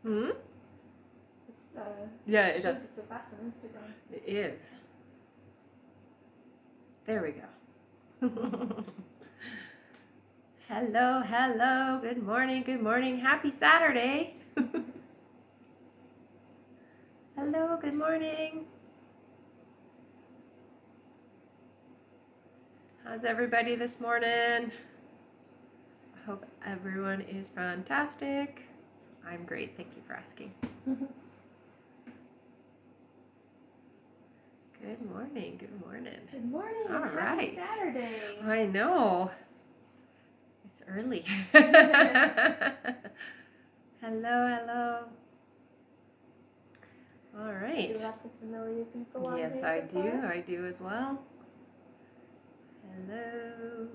Hmm? It's, Yeah, it does. Shows it so fast on Instagram. It is. There we go. Hello, hello. Good morning, good morning. Happy Saturday. Hello, good morning. How's everybody this morning? I hope everyone is fantastic. I'm great. Thank you for asking. Good morning. Good morning. Good morning. All right. Happy Saturday. I know. It's early. Hello, hello. All right. Do lots of familiar people on Yes, here I so do. far? I do as well. Hello.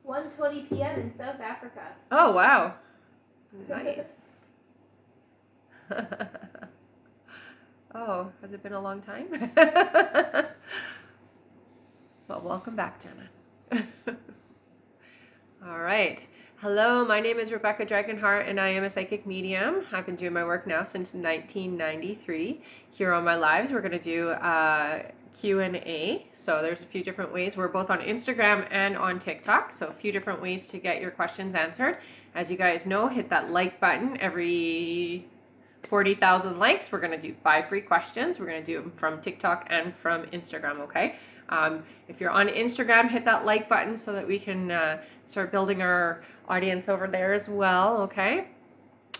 1:20 p.m. in South Africa. Oh, wow. Nice. Oh, has it been a long time? Well, welcome back, Jenna. All right. Hello, my name is Rebecca Dragonheart, and I am a psychic medium. I've been doing my work now since 1993. Here on my lives, we're going to do Q&A. So there's a few different ways. We're both on Instagram and on TikTok, so a few different ways to get your questions answered. As you guys know, hit that like button. Every 40,000 likes, we're going to do 5 free questions. We're going to do them from TikTok and from Instagram, okay? If you're on Instagram, hit that like button so that we can start building our audience over there as well, okay?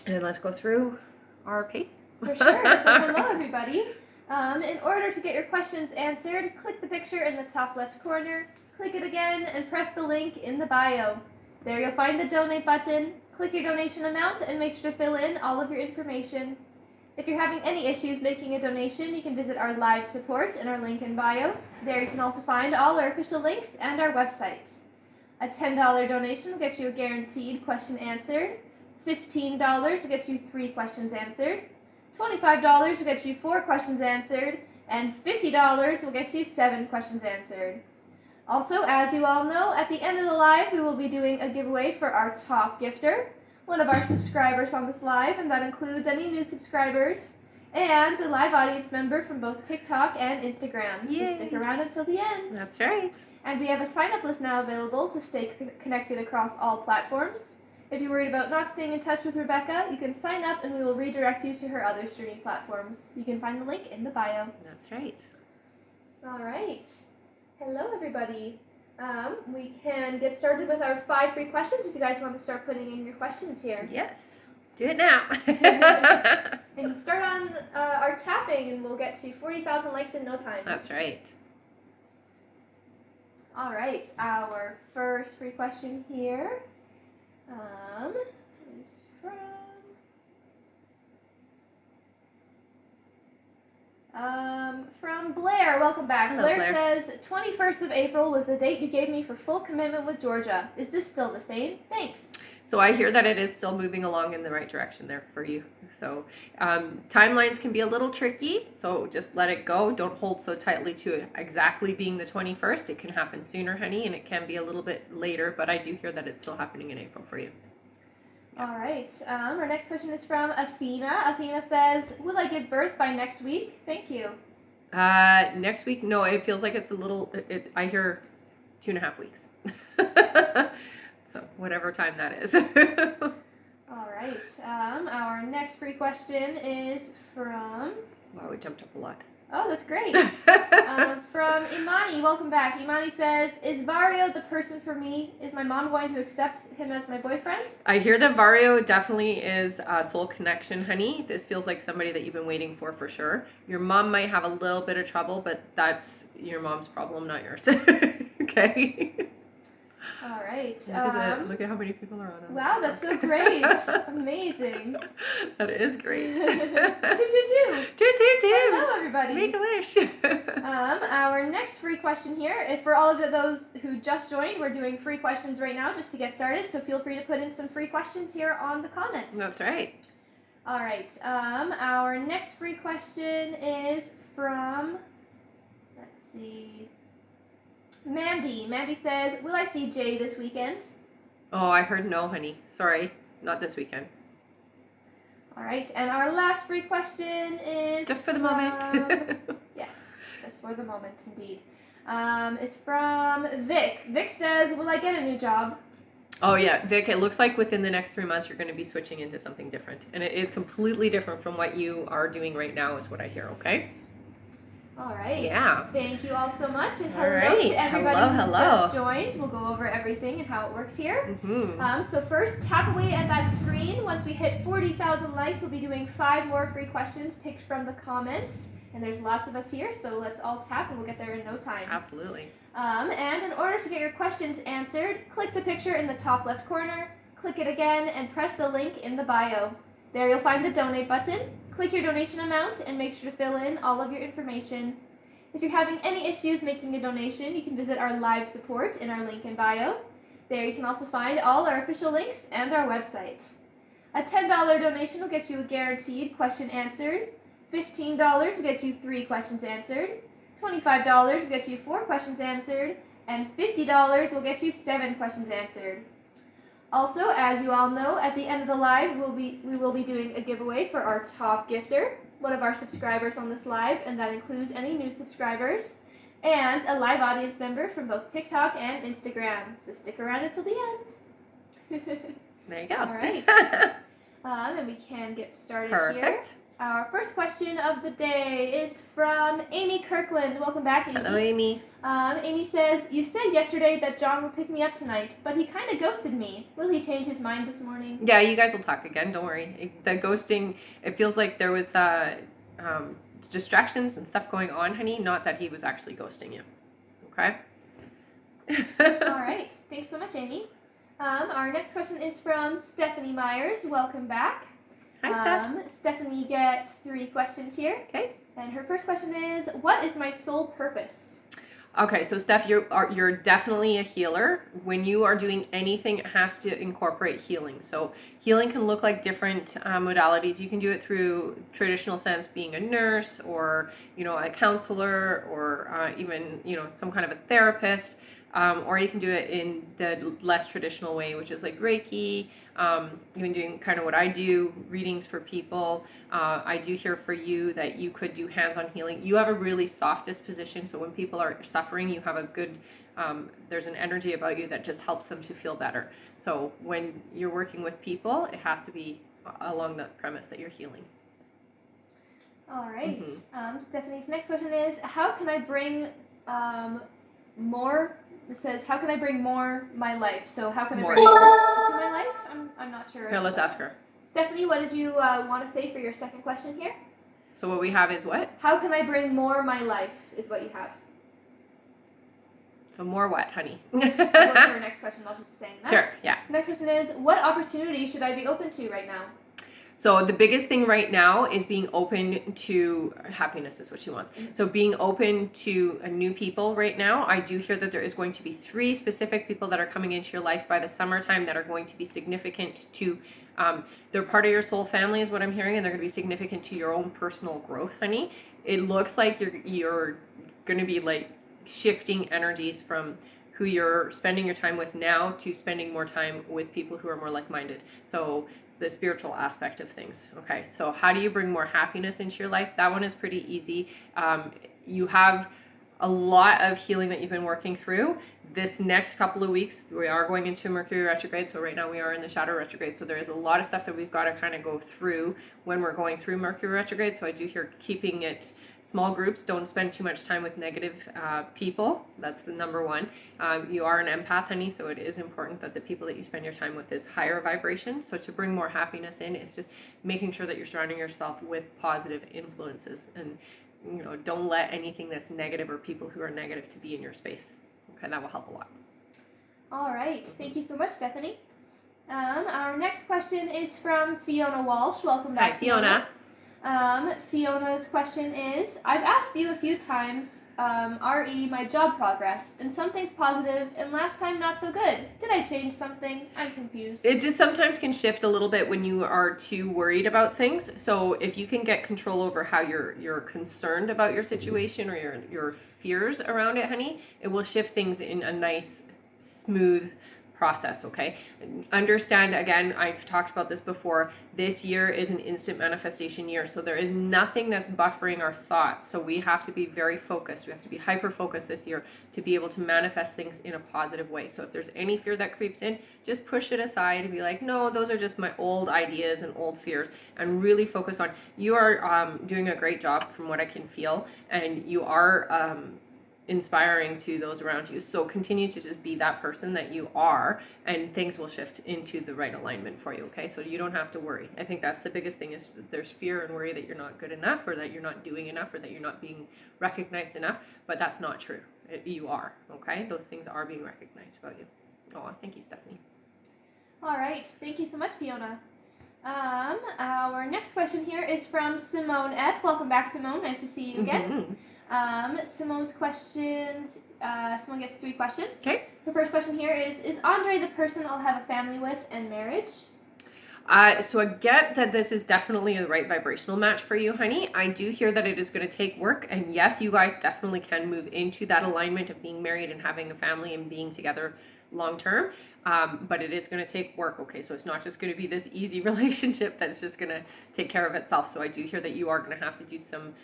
And let's go through our page. For sure. So hello, everybody. In order to get your questions answered, click the picture in the top left corner, click it again, and press the link in the bio. There you'll find the donate button. Click your donation amount and make sure to fill in all of your information. If you're having any issues making a donation, you can visit our live support in our link in bio. There you can also find all our official links and our website. A $10 donation will get you a guaranteed question answered. $15 will get you 3 questions answered. $25 will get you 4 questions answered. And $50 will get you 7 questions answered. Also, as you all know, at the end of the live, we will be doing a giveaway for our top gifter, one of our subscribers on this live, and that includes any new subscribers and a live audience member from both TikTok and Instagram. Yay. So stick around until the end. That's right. And we have a sign-up list now available to stay connected across all platforms. If you're worried about not staying in touch with Rebecca, you can sign up and we will redirect you to her other streaming platforms. You can find the link in the bio. That's right. All right. Hello, everybody. We can get started with our 5 free questions if you guys want to start putting in your questions here. Yes. Do it now. And start on our tapping and we'll get to 40,000 likes in no time. That's right. All right. Our first free question here is from Blair. Welcome back. Hello, Blair Blair. says, 21st of April was the date you gave me for full commitment with Georgia. Is this still the same? Thanks. So I hear that it is still moving along in the right direction there for you. So timelines can be a little tricky, so just let it go. Don't hold so tightly to it exactly being the 21st. It can happen sooner, honey, and it can be a little bit later, but I do hear that it's still happening in April for you. All right. Our next question is from Athena. Athena says, will I give birth by next week? Thank you. Next week, no, it feels like it's a little, I hear 2.5 weeks. So whatever time that is. All right. Our next free question is from... Wow, we jumped up a lot. Oh, that's great. From Imani. Welcome back. Imani says, is Vario the person for me? Is my mom going to accept him as my boyfriend? I hear that Vario definitely is a soul connection, honey. This feels like somebody that you've been waiting for sure. Your mom might have a little bit of trouble, but that's your mom's problem, not yours. Okay? All right. Look at how many people are on. Wow, that's so great. Amazing. That is great. Toot, toot, toot. Toot. Hello, everybody. Make a wish. Our next free question here, if for all of those who just joined, we're doing free questions right now just to get started, so feel free to put in some free questions here on the comments. That's right. All right. Our next free question is from, let's see, Mandy says, will I see Jay this weekend? Oh, I heard no, honey. Sorry, not this weekend. All right, and our last free question is Just for the moment. Yes, just for the moment, indeed. It's from Vic. Vic says, will I get a new job? Oh yeah, Vic, it looks like within the next 3 months you're going to be switching into something different. And it is completely different from what you are doing right now is what I hear, okay? All right. Yeah. Thank you all so much. And hello right. to everybody who Hello. just joined. We'll go over everything and how it works here. Mm-hmm. So first, tap away at that screen. Once we hit 40,000 likes, we'll be doing 5 more free questions picked from the comments. And there's lots of us here, so let's all tap and we'll get there in no time. Absolutely. And in order to get your questions answered, click the picture in the top left corner, click it again, and press the link in the bio. There you'll find the donate button. Click your donation amount and make sure to fill in all of your information. If you're having any issues making a donation, you can visit our live support in our link in bio. There you can also find all our official links and our website. A $10 donation will get you a guaranteed question answered. $15 will get you 3 questions answered. $25 will get you 4 questions answered. And $50 will get you 7 questions answered. Also, as you all know, at the end of the live, we will be doing a giveaway for our top gifter, one of our subscribers on this live, and that includes any new subscribers, and a live audience member from both TikTok and Instagram. So stick around until the end. There you go. All right. And we can get started Perfect. here. Our first question of the day is from Amy Kirkland. Welcome back, Amy. Hello, Amy. Amy says, you said yesterday that John would pick me up tonight, but he kind of ghosted me. Will he change his mind this morning? Yeah, you guys will talk again. Don't worry. The ghosting, it feels like there was distractions and stuff going on, honey, not that he was actually ghosting you. Okay? All right. Thanks so much, Amy. Our next question is from Stephanie Myers. Welcome back. Hi, Steph. Stephanie gets 3 questions here. Okay. And her first question is, what is my sole purpose? Okay, so Steph, you're definitely a healer. When you are doing anything, it has to incorporate healing. So healing can look like different modalities. You can do it through traditional sense, being a nurse or, a counselor or even, some kind of a therapist. Or you can do it in the less traditional way, which is like Reiki, even doing kind of what I do, readings for people. I do hear for you that you could do hands-on healing. You have a really soft disposition, so when people are suffering, you have a good, there's an energy about you that just helps them to feel better. So when you're working with people, it has to be along the premise that you're healing. All right. Stephanie's next question is, how can I bring more? It says, how can I bring more my life? So how can I bring more to my life? I'm not sure. Here, let's ask her. Stephanie, what did you want to say for your second question here? So what we have is what? How can I bring more my life is what you have. So more what, honey? We'll go to her next question while she's saying that. Sure, yeah. Next question is, what opportunity should I be open to right now? So the biggest thing right now is being open to happiness is what she wants. So being open to new people right now. I do hear that there is going to be 3 specific people that are coming into your life by the summertime that are going to be significant to, they're part of your soul family is what I'm hearing, and they're going to be significant to your own personal growth, honey. It looks like you're going to be like shifting energies from who you're spending your time with now to spending more time with people who are more like-minded. So the spiritual aspect of things. Okay, so how do you bring more happiness into your life? That one is pretty easy. You have a lot of healing that you've been working through. This next couple of weeks, we are going into Mercury retrograde. So right now we are in the shadow retrograde. So there is a lot of stuff that we've got to kind of go through when we're going through Mercury retrograde. So I do hear keeping it small groups. Don't spend too much time with negative people. That's the number one. You are an empath, honey, so it is important that the people that you spend your time with is higher vibration. So to bring more happiness in, it's just making sure that you're surrounding yourself with positive influences, and don't let anything that's negative or people who are negative to be in your space. Okay, that will help a lot. All right, thank you so much, Stephanie. Our next question is from Fiona Walsh. Welcome back, Hi, Fiona. Fiona's question is, I've asked you a few times RE, my job progress, and some things positive, and last time not so good. Did I change something? I'm confused. It just sometimes can shift a little bit when you are too worried about things. So if you can get control over how you're concerned about your situation or your fears around it, honey, it will shift things in a nice, smooth process, okay? Understand, again, I've talked about this before, this year is an instant manifestation year, so there is nothing that's buffering our thoughts. So we have to be very focused. We have to be hyper focused this year to be able to manifest things in a positive way. So if there's any fear that creeps in, just push it aside and be like, no, those are just my old ideas and old fears, and really focus on, you are doing a great job from what I can feel, and you are inspiring to those around you. So continue to just be that person that you are, and things will shift into the right alignment for you, okay? So you don't have to worry. I think that's the biggest thing, is there's fear and worry that you're not good enough, or that you're not doing enough, or that you're not being recognized enough, but that's not true. You are, okay? Those things are being recognized about you. Oh, thank you, Stephanie. All right, thank you so much, Fiona. Our next question here is from Simone F. Welcome back, Simone. Nice to see you again. Simone's questions, Simone gets 3 questions. Okay. The first question here is Andre the person I'll have a family with and marriage? So I get that this is definitely the right vibrational match for you, honey. I do hear that it is going to take work, and yes, you guys definitely can move into that alignment of being married and having a family and being together long term, but it is going to take work, okay? So it's not just going to be this easy relationship that's just going to take care of itself. So I do hear that you are going to have to do some,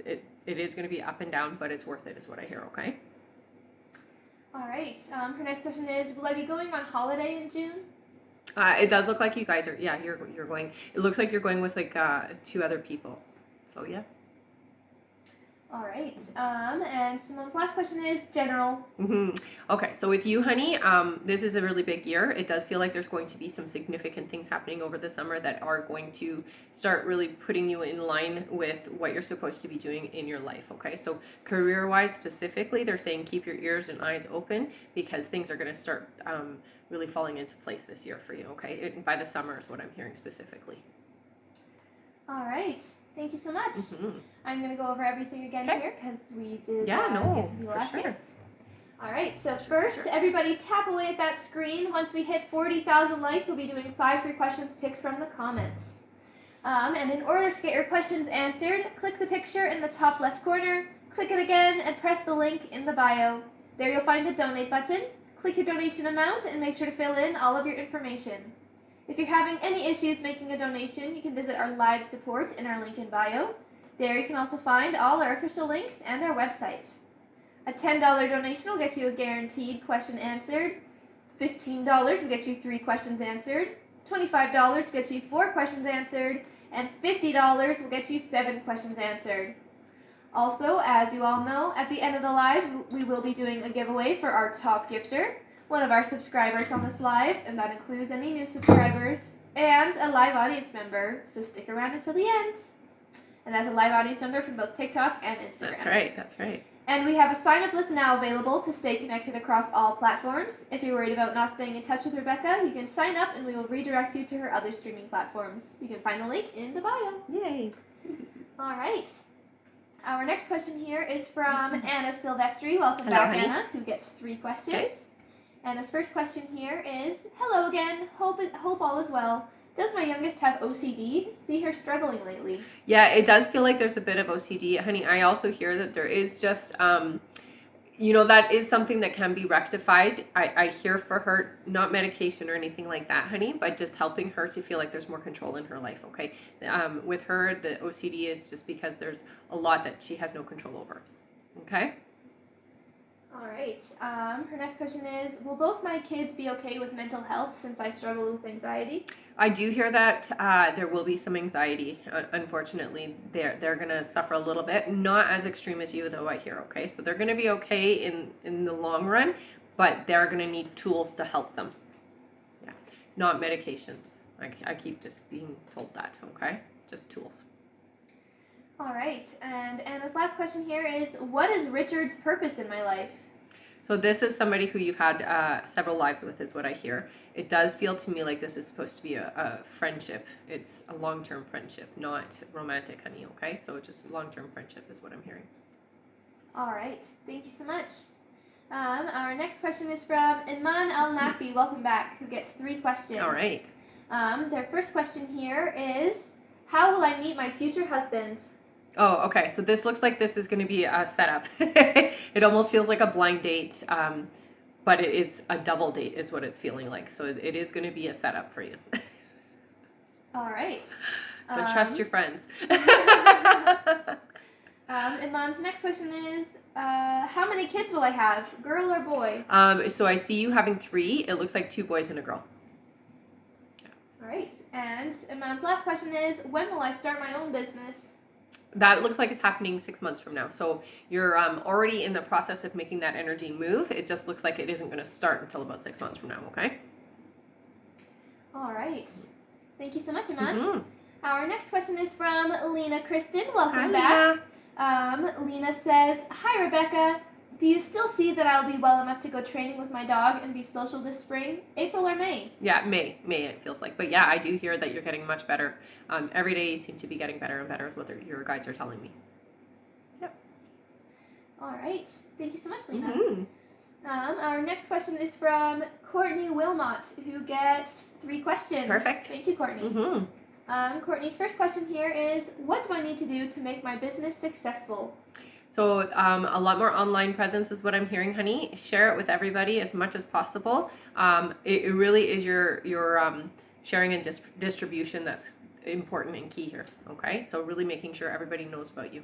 it is going to be up and down, but it's worth it, is what I hear, okay? All right. Her next question is, will I be going on holiday in June? It does look like you guys are, yeah, you're going, it looks like you're going with like 2 other people. So yeah. All right. And Simone's last question is general. Okay, so with you, honey, this is a really big year. It does feel like there's going to be some significant things happening over the summer that are going to start really putting you in line with what you're supposed to be doing in your life, okay? So career-wise specifically, they're saying keep your ears and eyes open, because things are going to start really falling into place this year for you, okay? By the summer is what I'm hearing specifically. All right. Thank you so much. I'm going to go over everything again here, because we did get some people last year. All right, so first, everybody tap away at that screen. Once we hit 40,000 likes, we'll be doing 5 free questions picked from the comments. And in order to get your questions answered, click the picture in the top left corner, click it again, and press the link in the bio. There you'll find the donate button. Click your donation amount and make sure to fill in all of your information. If you're having any issues making a donation, you can visit our live support in our link in bio. There you can also find all our official links and our website. A $10 donation will get you a guaranteed question answered. $15 will get you 3 questions answered. $25 will get you 4 questions answered. And $50 will get you 7 questions answered. Also, as you all know, at the end of the live, we will be doing a giveaway for our top gifter, one of our subscribers on this live, and that includes any new subscribers, and a live audience member, so stick around until the end. And that's a live audience member from both TikTok and Instagram. That's right. And we have a sign-up list now available to stay connected across all platforms. If you're worried about not staying in touch with Rebecca, you can sign up and we will redirect you to her other streaming platforms. You can find the link in the bio. Yay. All right. Our next question here is from Anna Silvestri. Welcome Hello, back, honey. Anna, who gets 3 questions. Okay. Anna's first question here is, hello again, hope all is well. Does my youngest have OCD? See her struggling lately. Yeah, it does feel like there's a bit of OCD. Honey, I also hear that there is just, that is something that can be rectified. I hear for her, not medication or anything like that, honey, but just helping her to feel like there's more control in her life, okay? With her, the OCD is just because there's a lot that she has no control over, okay? All right. Her next question is, will both my kids be okay with mental health since I struggle with anxiety? I do hear that there will be some anxiety. Unfortunately, they're going to suffer a little bit. Not as extreme as you, though, I hear, okay? So they're going to be okay in the long run, but they're going to need tools to help them. Yeah, not medications. I keep just being told that, okay? Just tools. All right. And Anna's last question here is, what is Richard's purpose in my life? So this is somebody who you've had several lives with, is what I hear. It does feel to me like this is supposed to be a friendship. It's a long-term friendship, not romantic, honey, okay? So just long-term friendship is what I'm hearing. All right. Thank you so much. Our next question is from Iman Al Nafi. Welcome back. Who gets 3 questions? All right. Their first question here is, how will I meet my future husband? Oh, okay. So this looks like this is going to be a setup. It almost feels like a blind date, but it is a double date is what it's feeling like. So it is going to be a setup for you. All right. So trust your friends. Iman's next question is, how many kids will I have, girl or boy? So I see you having 3. It looks like 2 boys and a girl. All right. And Iman's last question is, when will I start my own business? That looks like it's happening 6 months from now. So you're already in the process of making that energy move. It just looks like it isn't going to start until about 6 months from now, okay? All right. Thank you so much, Iman. Mm-hmm. Our next question is from Lena Kristen. Welcome Hi, back. Lena says, hi, Rebecca. Do you still see that I'll be well enough to go training with my dog and be social this spring? April or May? Yeah, May it feels like. But yeah, I do hear that you're getting much better. Every day you seem to be getting better and better is what your guides are telling me. Yep. All right. Thank you so much, Lena. Mm-hmm. Our next question is from Courtney Wilmot, who gets 3 questions. Perfect. Thank you, Courtney. Mm-hmm. Courtney's first question here is, what do I need to do to make my business successful? So a lot more online presence is what I'm hearing, honey. Share it with everybody as much as possible. It really is your sharing and distribution that's important and key here. Okay, so really making sure everybody knows about you.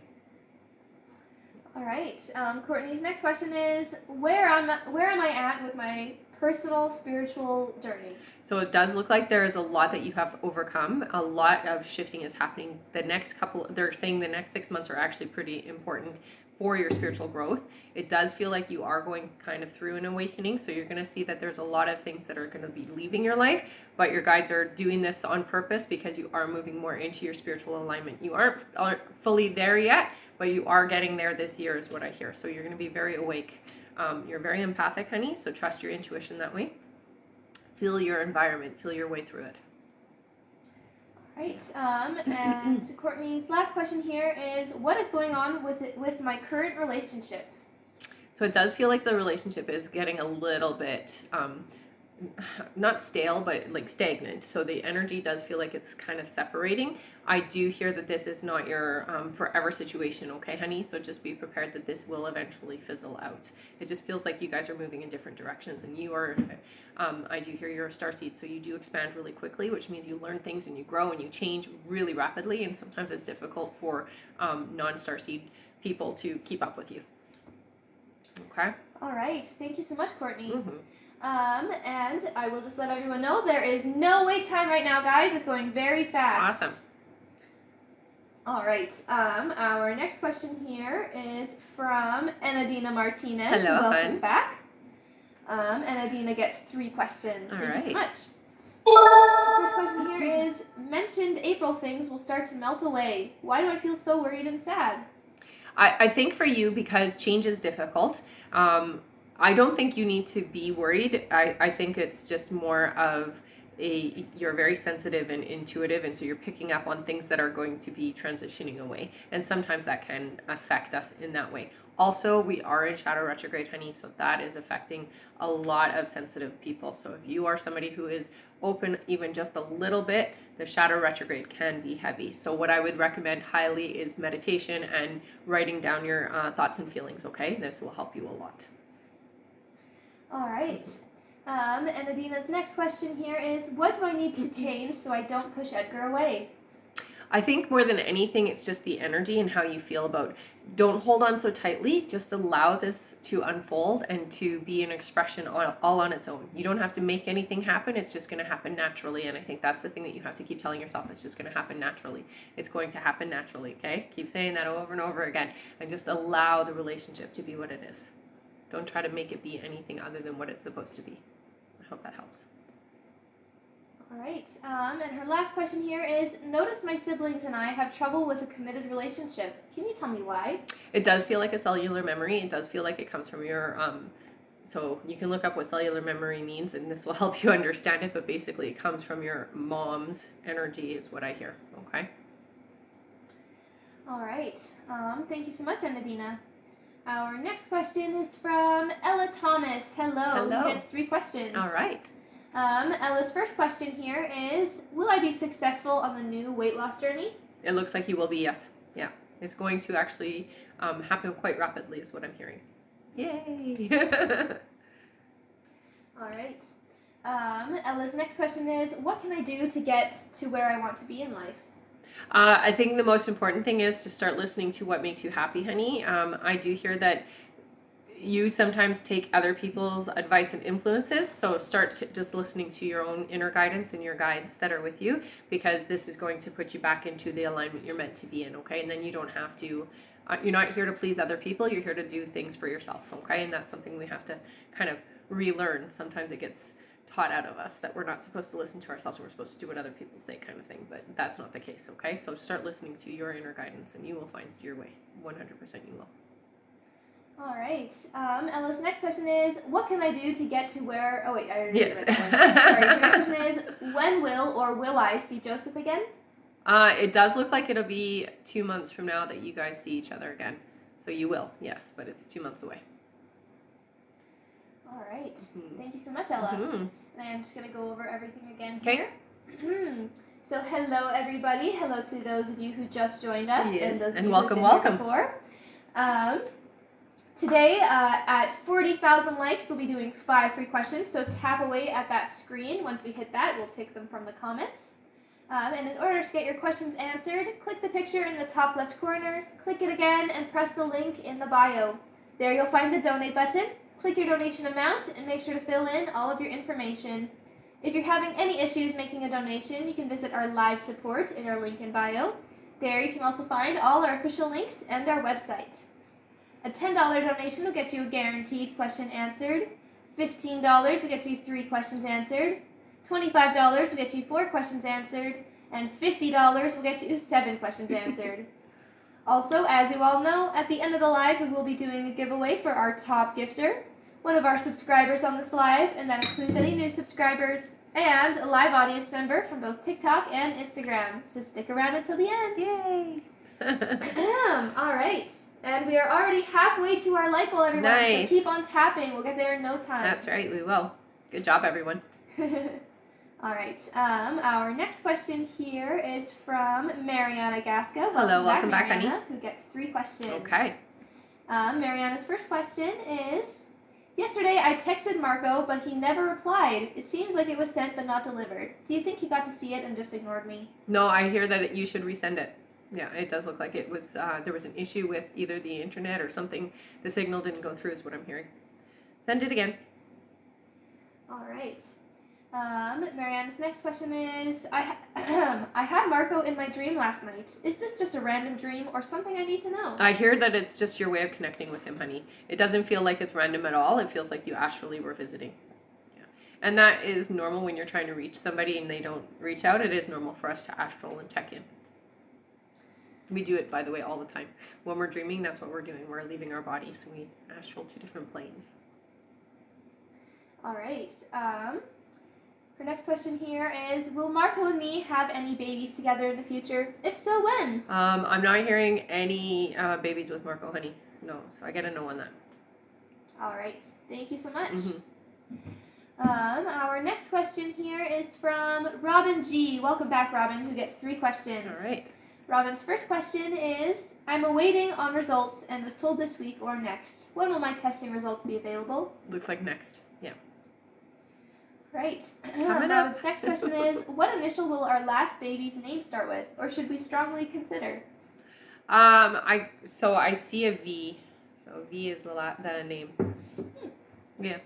All right. Courtney's next question is, where am I at with my personal spiritual journey? So it does look like there is a lot that you have overcome. A lot of shifting is happening. They're saying the next 6 months are actually pretty important for your spiritual growth. It does feel like you are going kind of through an awakening. So you're going to see that there's a lot of things that are going to be leaving your life, but your guides are doing this on purpose because you are moving more into your spiritual alignment. You aren't fully there yet, but you are getting there this year is what I hear. So you're going to be very awake. You're very empathic, honey, so trust your intuition that way. Feel your environment, feel your way through it. All right. And Courtney's last question here is, what is going on with my current relationship? So it does feel like the relationship is getting a little bit not stale, but like stagnant. So the energy does feel like it's kind of separating. I do hear that this is not your forever situation, okay, honey? So just be prepared that this will eventually fizzle out. It just feels like you guys are moving in different directions, and you are, I do hear you're a starseed, so you do expand really quickly, which means you learn things and you grow and you change really rapidly, and sometimes it's difficult for non-starseed people to keep up with you. Okay? All right. Thank you so much, Courtney. Mm-hmm. And I will just let everyone know there is no wait time right now, guys. It's going very fast. Awesome. All right. Our next question here is from Enadina Martinez. Hello, Welcome back. Enadina gets 3 questions. All Thank right. you so much. First question here is, mentioned April things will start to melt away. Why do I feel so worried and sad? I think for you, because change is difficult, I don't think you need to be worried. I think it's just more of you're very sensitive and intuitive, and so you're picking up on things that are going to be transitioning away, and sometimes that can affect us in that way. Also, we are in shadow retrograde, honey, so that is affecting a lot of sensitive people. So if you are somebody who is open even just a little bit, the shadow retrograde can be heavy. So what I would recommend highly is meditation and writing down your thoughts and feelings, okay? This will help you a lot. All right. And Adina's next question here is, what do I need to change so I don't push Edgar away? I think more than anything, it's just the energy and how you feel about. Don't hold on so tightly. Just allow this to unfold and to be an expression all on its own. You don't have to make anything happen. It's just going to happen naturally. And I think that's the thing that you have to keep telling yourself. It's just going to happen naturally. It's going to happen naturally, okay? Keep saying that over and over again. And just allow the relationship to be what it is. Don't try to make it be anything other than what it's supposed to be. I hope that helps. All right. And her last question here is, notice my siblings and I have trouble with a committed relationship. Can you tell me why? It does feel like a cellular memory. It does feel like it comes from your, so you can look up what cellular memory means, and this will help you understand it, but basically it comes from your mom's energy is what I hear, okay? All right. Thank you so much, Anadina. Our next question is from Ella Thomas. Hello. Hello. Who gets 3 questions. All right. Ella's first question here is, will I be successful on the new weight loss journey? It looks like you will be, yes. Yeah. It's going to actually happen quite rapidly is what I'm hearing. Yay! All right. Ella's next question is, what can I do to get to where I want to be in life? I think the most important thing is to start listening to what makes you happy, honey. I do hear that you sometimes take other people's advice and influences, so start just listening to your own inner guidance and your guides that are with you, because this is going to put you back into the alignment you're meant to be in, okay? And then you don't have to, you're not here to please other people, you're here to do things for yourself, okay? And that's something we have to kind of relearn. Sometimes it gets taught out of us that we're not supposed to listen to ourselves, we're supposed to do what other people say kind of thing, but that's not the case, okay? So start listening to your inner guidance and you will find your way. 100% you will. All right. Ella's next question is, what can I do to get to where... Oh, wait, I already Yes. read that one. Sorry, her next question is, when will I see Joseph again? It does look like it'll be 2 months from now that you guys see each other again. So you will, yes, but it's 2 months away. All right. Mm-hmm. Thank you so much, Ella. Mm-hmm. And I'm just going to go over everything again Okay. here. So hello, everybody. Hello to those of you who just joined us. Yes. And those of And you welcome, who've been welcome. here before. Today, at 40,000 likes, we'll be doing 5 free questions. So tap away at that screen. Once we hit that, we'll pick them from the comments. And in order to get your questions answered, click the picture in the top left corner, click it again, and press the link in the bio. There you'll find the donate button. Click your donation amount and make sure to fill in all of your information. If you're having any issues making a donation, you can visit our live support in our link in bio. There you can also find all our official links and our website. A $10 donation will get you a guaranteed question answered. $15 will get you 3 questions answered. $25 will get you 4 questions answered. And $50 will get you 7 questions answered. Also, as you all know, at the end of the live, we will be doing a giveaway for our top gifter, one of our subscribers on this live, and that includes any new subscribers, and a live audience member from both TikTok and Instagram. So stick around until the end. Yay! All right. And we are already halfway to our like goal, everyone. Nice. So keep on tapping. We'll get there in no time. That's right, we will. Good job, everyone. All right. Our next question here is from Mariana Gasca. Hello, welcome back, Mariana, honey. who gets 3 questions. Okay. Mariana's first question is, yesterday I texted Marco, but he never replied. It seems like it was sent but not delivered. Do you think he got to see it and just ignored me? No, I hear that you should resend it. Yeah, it does look like it was, there was an issue with either the internet or something. The signal didn't go through is what I'm hearing. Send it again. All right. Mariana's next question is, I had Marco in my dream last night. Is this just a random dream or something I need to know? I hear that it's just your way of connecting with him, honey. It doesn't feel like it's random at all. It feels like you actually were visiting. Yeah. And that is normal when you're trying to reach somebody and they don't reach out. It is normal for us to astral and check in. We do it, by the way, all the time. When we're dreaming, that's what we're doing. We're leaving our bodies. We astral to different planes. All right. Her next question here is, will Marco and me have any babies together in the future? If so, when? I'm not hearing any babies with Marco, honey. No, so I get a no on that. All right. Thank you so much. Mm-hmm. Our next question here is from Robin G. Welcome back, Robin, who gets 3 questions. All right. Robin's first question is, I'm awaiting on results and was told this week or next. When will my testing results be available? Looks like next. Yeah. Right. Coming up. Robin's next question is, what initial will our last baby's name start with, or should we strongly consider? I see a V. So V is the name. Yeah.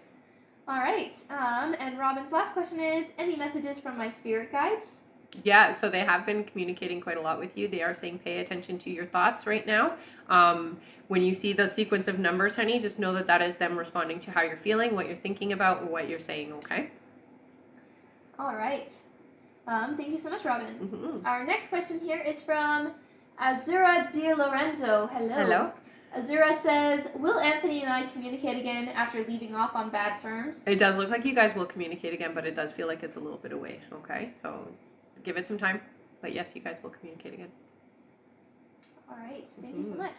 All right. And Robin's last question is, any messages from my spirit guides? Yeah, so they have been communicating quite a lot with you. They are saying pay attention to your thoughts right now. When you see the sequence of numbers, honey, just know that that is them responding to how you're feeling, what you're thinking about, and what you're saying, okay? All right. Thank you so much, Robin. Mm-hmm. Our next question here is from Azura Di Lorenzo. Hello. Hello. Azura says, will Anthony and I communicate again after leaving off on bad terms? It does look like you guys will communicate again, but it does feel like it's a little bit away, okay? So give it some time. But yes, you guys will communicate again. All right. Thank you so much.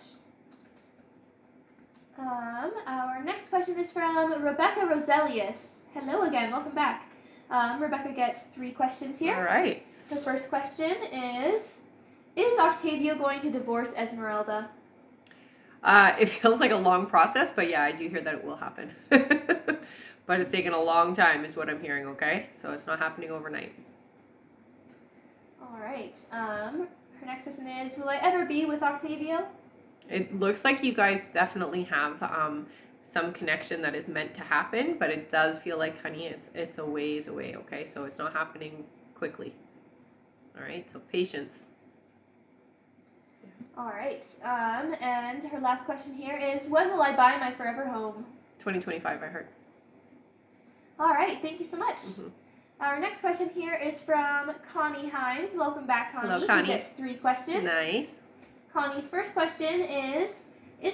Our next question is from Rebecca Roselius. Hello again, welcome back. Rebecca gets 3 questions here. All right. The first question is Octavio going to divorce Esmeralda? It feels like a long process, but yeah, I do hear that it will happen. But it's taken a long time is what I'm hearing, okay? So it's not happening overnight. All right. Her next question is, will I ever be with Octavio? It looks like you guys definitely have some connection that is meant to happen, but it does feel like, honey, it's a ways away, okay? So it's not happening quickly. All right, so patience. All right. And her last question here is, when will I buy my forever home? 2025, I heard. All right, thank you so much. Mm-hmm. Our next question here is from Connie Hines. Welcome back, Connie. Hello, Connie. Who gets 3 questions. Nice. Connie's first question is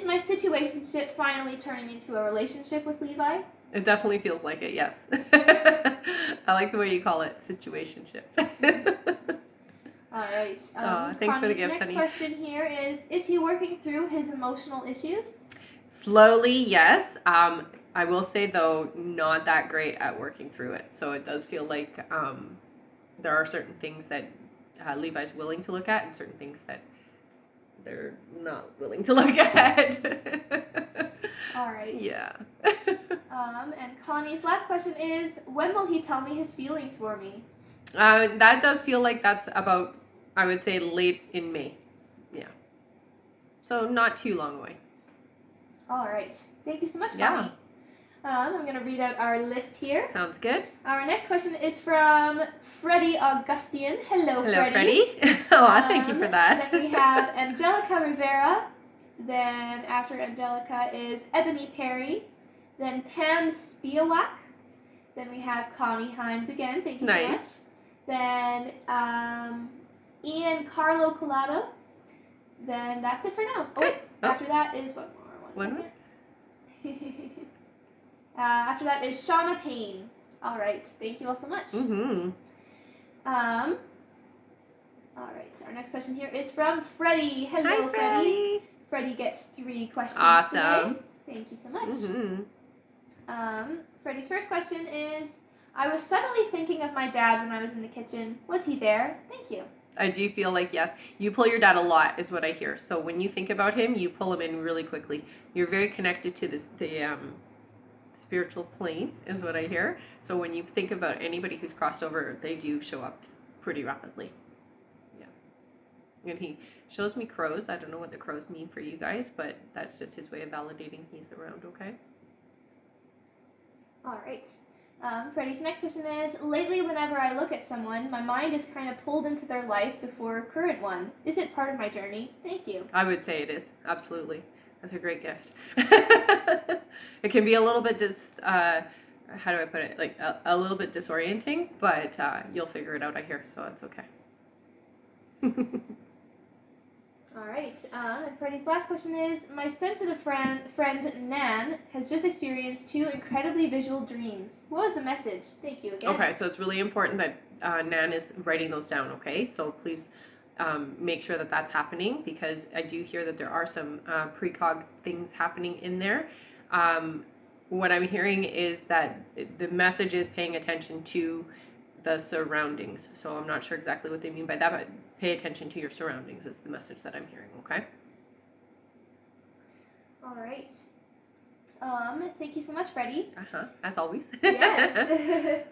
my situationship finally turning into a relationship with Levi? It definitely feels like it, yes. I like the way you call it, situationship. All right. Thanks for the gift, next honey. question here is he working through his emotional issues? Slowly, yes. I will say, though, not that great at working through it. So it does feel like there are certain things that Levi's willing to look at and certain things that they're not willing to look at. All right. Yeah. And Connie's last question is, when will he tell me his feelings for me? That does feel like that's about, I would say, late in May. Yeah. So not too long away. All right. Thank you so much, Connie. Yeah. I'm going to read out our list here. Sounds good. Our next question is from Freddie Augustian. Hello, Freddie. Oh, thank you for that. Then we have Angelica Rivera. Then after Angelica is Ebony Perry. Then Pam Spiewak. Then we have Connie Hines again. Thank you so much. Then Ian Carlo Collado. Then that's it for now. Oh, wait. After that is one more. One second. After that is Shauna Payne. All right. Thank you all so much. Mm-hmm. All right. Our next question here is from Freddie. Hello, Hi, Freddie. Freddie gets 3 questions Awesome. today. Thank you so much. Mm-hmm. Freddie's first question is, I was suddenly thinking of my dad when I was in the kitchen. Was he there? Thank you. I do feel like, yes, you pull your dad a lot is what I hear. So when you think about him, you pull him in really quickly. You're very connected to the spiritual plane is what I hear. So when you think about anybody who's crossed over, they do show up pretty rapidly. Yeah. And he shows me crows. I don't know what the crows mean for you guys, but that's just his way of validating he's around, okay? All right. Freddie's next question is, lately whenever I look at someone, my mind is kind of pulled into their life before a current one. Is it part of my journey? Thank you. I would say it is. Absolutely. That's a great gift. It can be a little bit how do I put it? Like a little bit disorienting, but you'll figure it out, I hear, so it's okay. All right. And Freddie's last question is, my sensitive friend Nan has just experienced 2 incredibly visual dreams. What was the message? Thank you again. Okay, so it's really important that Nan is writing those down, okay? So please make sure that that's happening, because I do hear that there are some precog things happening in there. What I'm hearing is that the message is paying attention to the surroundings. So I'm not sure exactly what they mean by that, but pay attention to your surroundings is the message that I'm hearing, okay? All right. Thank you so much, Freddie. As always. Yes.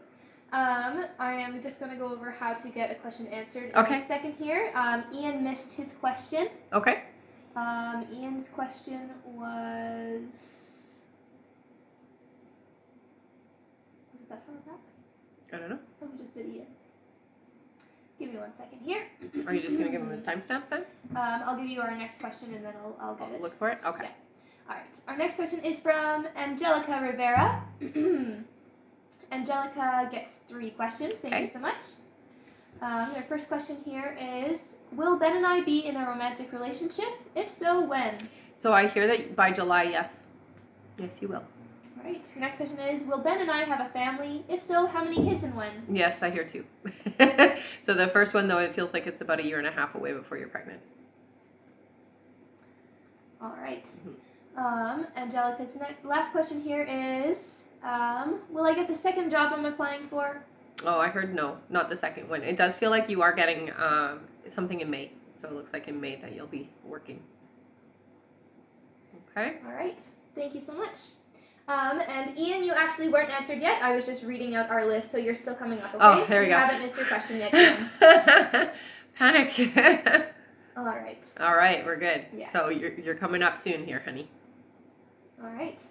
I am just going to go over how to get a question answered in a second here. Ian missed his question. Okay. Ian's question was that from the back? I don't know. Oh, we just did Ian. Give me 1 second here. Are you just going to give him his timestamp then? I'll give you our next question and then I'll get it. Look for it? Okay. Yeah. All right. Our next question is from Angelica Rivera. Angelica gets 3 questions. Thank you so much. Their first question here is, will Ben and I be in a romantic relationship? If so, when? So I hear that by July, yes. Yes, you will. All right. Your next question is, will Ben and I have a family? If so, how many kids and when? Yes, I hear 2. So the first one, though, it feels like it's about 1.5 years away before you're pregnant. All right. Angelica's last question here is, will I get the second job I'm applying for? Oh, I heard no, not the second one. It does feel like you are getting something in May. So it looks like in May that you'll be working. Okay. All right. Thank you so much. And Ian, you actually weren't answered yet. I was just reading out our list, so you're still coming up, okay? Oh, there we go. You haven't missed your question yet, Ian. Panic. All right. All right, we're good. Yes. So you're coming up soon here, honey. All right.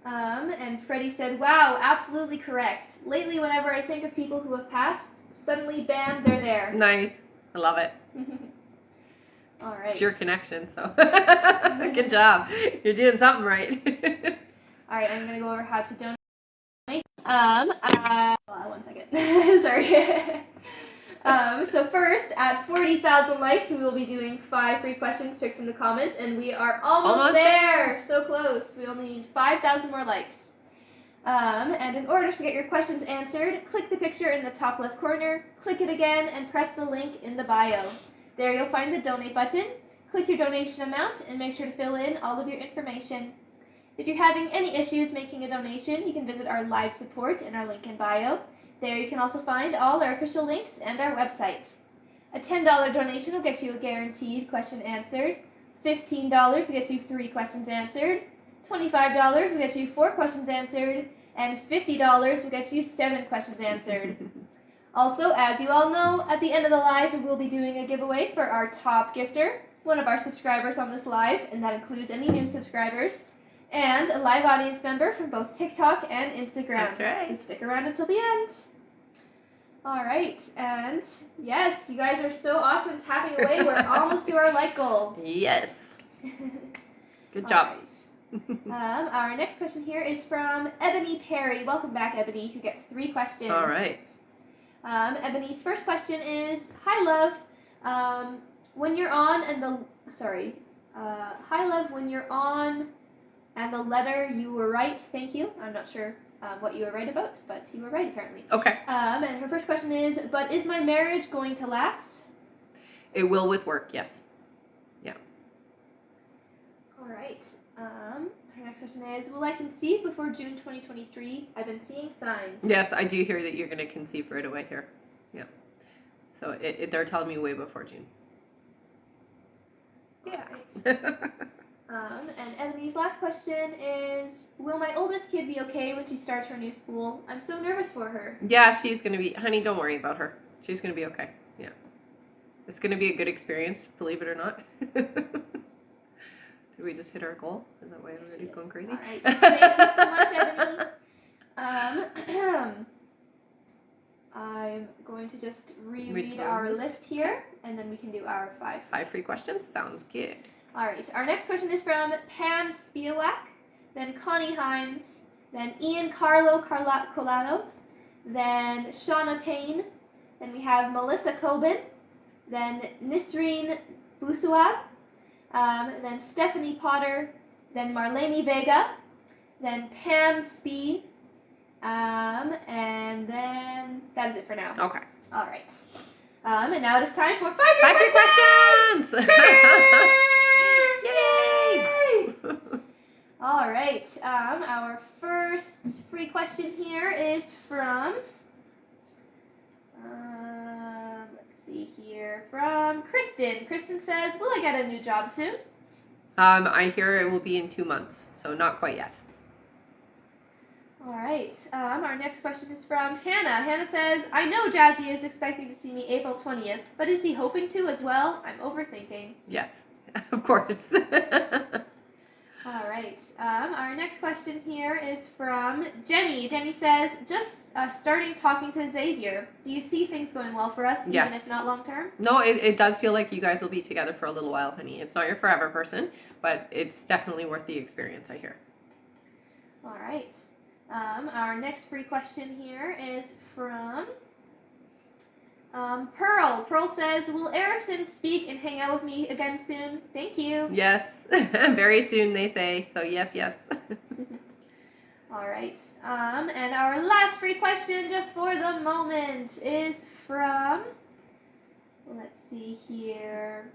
And Freddie said, wow, absolutely correct. Lately, whenever I think of people who have passed, suddenly, bam, they're there. Nice. I love it. All right. It's your connection, so good job. You're doing something right. All right, I'm going to go over how to donate. Hold on 1 second. Sorry. So first, at 40,000 likes, we will be doing 5 free questions picked from the comments, and we are almost there. So close. We only need 5,000 more likes. And in order to get your questions answered, click the picture in the top left corner, click it again, and press the link in the bio. There you'll find the donate button. Click your donation amount and make sure to fill in all of your information. If you're having any issues making a donation, you can visit our live support in our link in bio. There you can also find all our official links and our website. A $10 donation will get you a guaranteed question answered. $15 will get you 3 questions answered. $25 will get you 4 questions answered. And $50 will get you 7 questions answered. Also, as you all know, at the end of the live, we will be doing a giveaway for our top gifter, one of our subscribers on this live, and that includes any new subscribers, and a live audience member from both TikTok and Instagram. That's right. So stick around until the end. All right, and yes, you guys are so awesome tapping away. We're almost to our like goal. Yes. Good job. Right. Our next question here is from Ebony Perry. Welcome back, Ebony, who gets 3 questions. All right. Ebony's first question is, hi, love. When you're on and the, hi, love, when you're on and the letter you were right, thank you. I'm not sure what you were right about, but you were right apparently. Okay. And her first question is, but is my marriage going to last? It will with work, yes. Yeah. All right. Her next question is, will I conceive before June 2023? I've been seeing signs. Yes, I do hear that you're going to conceive right away here. Yeah. So they're telling me way before June. Yeah. And Ebony's last question is, will my oldest kid be okay when she starts her new school? I'm so nervous for her. Yeah, she's going to be, honey, don't worry about her. She's going to be okay. Yeah. It's going to be a good experience, believe it or not. Did we just hit our goal? Is that why everybody's going crazy? All right. Thank you so much, Ebony. I'm going to just reread our list here, and then we can do our 5. 5 free questions? Sounds good. All right. Our next question is from Pam Spiewak, then Connie Himes, then Ian Colado, then Shauna Payne, then we have Melissa Coben, then Nisreen Bousouab, then Stephanie Potter, then Marlene Vega, then Pam Spee, and then that is it for now. Okay. All right. And now it is time for 5 free questions! Yay! All right. Our first free question here is from, let's see here, from Kristen. Kristen says, will I get a new job soon? I hear it will be in 2 months, so not quite yet. All right. Our next question is from Hannah. Hannah says, I know Jazzy is expecting to see me April 20th, but is he hoping to as well? I'm overthinking. Yes, of course. All right. Our next question here is from Jenny. Jenny says, just starting talking to Xavier. Do you see things going well for us, yes. even if not long term? No, it does feel like you guys will be together for a little while, honey. It's not your forever person, but it's definitely worth the experience, I hear. All right. Our next free question here is from Pearl. Pearl says, will Erickson speak and hang out with me again soon? Thank you. Yes, very soon they say, so yes, yes. All right. And our last free question just for the moment is from, let's see here.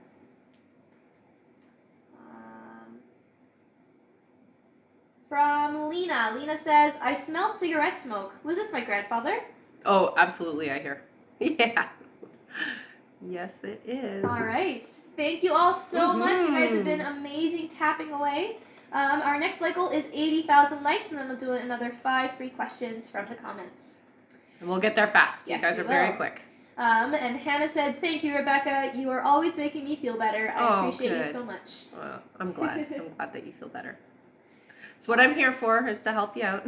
Lena. Lena says, I smelled cigarette smoke. Was this my grandfather? Oh, absolutely, I hear. Yeah. Yes, it is. All right. Thank you all so much. You guys have been amazing tapping away. Our next like goal is 80,000 likes, and then we'll do another 5 free questions from the comments. And we'll get there fast. Yes, you guys we are very will. quick. And Hannah said, thank you, Rebecca. You are always making me feel better. I appreciate good. you so much. Well, I'm glad. I'm glad that you feel better. It's what I'm here for, is to help you out.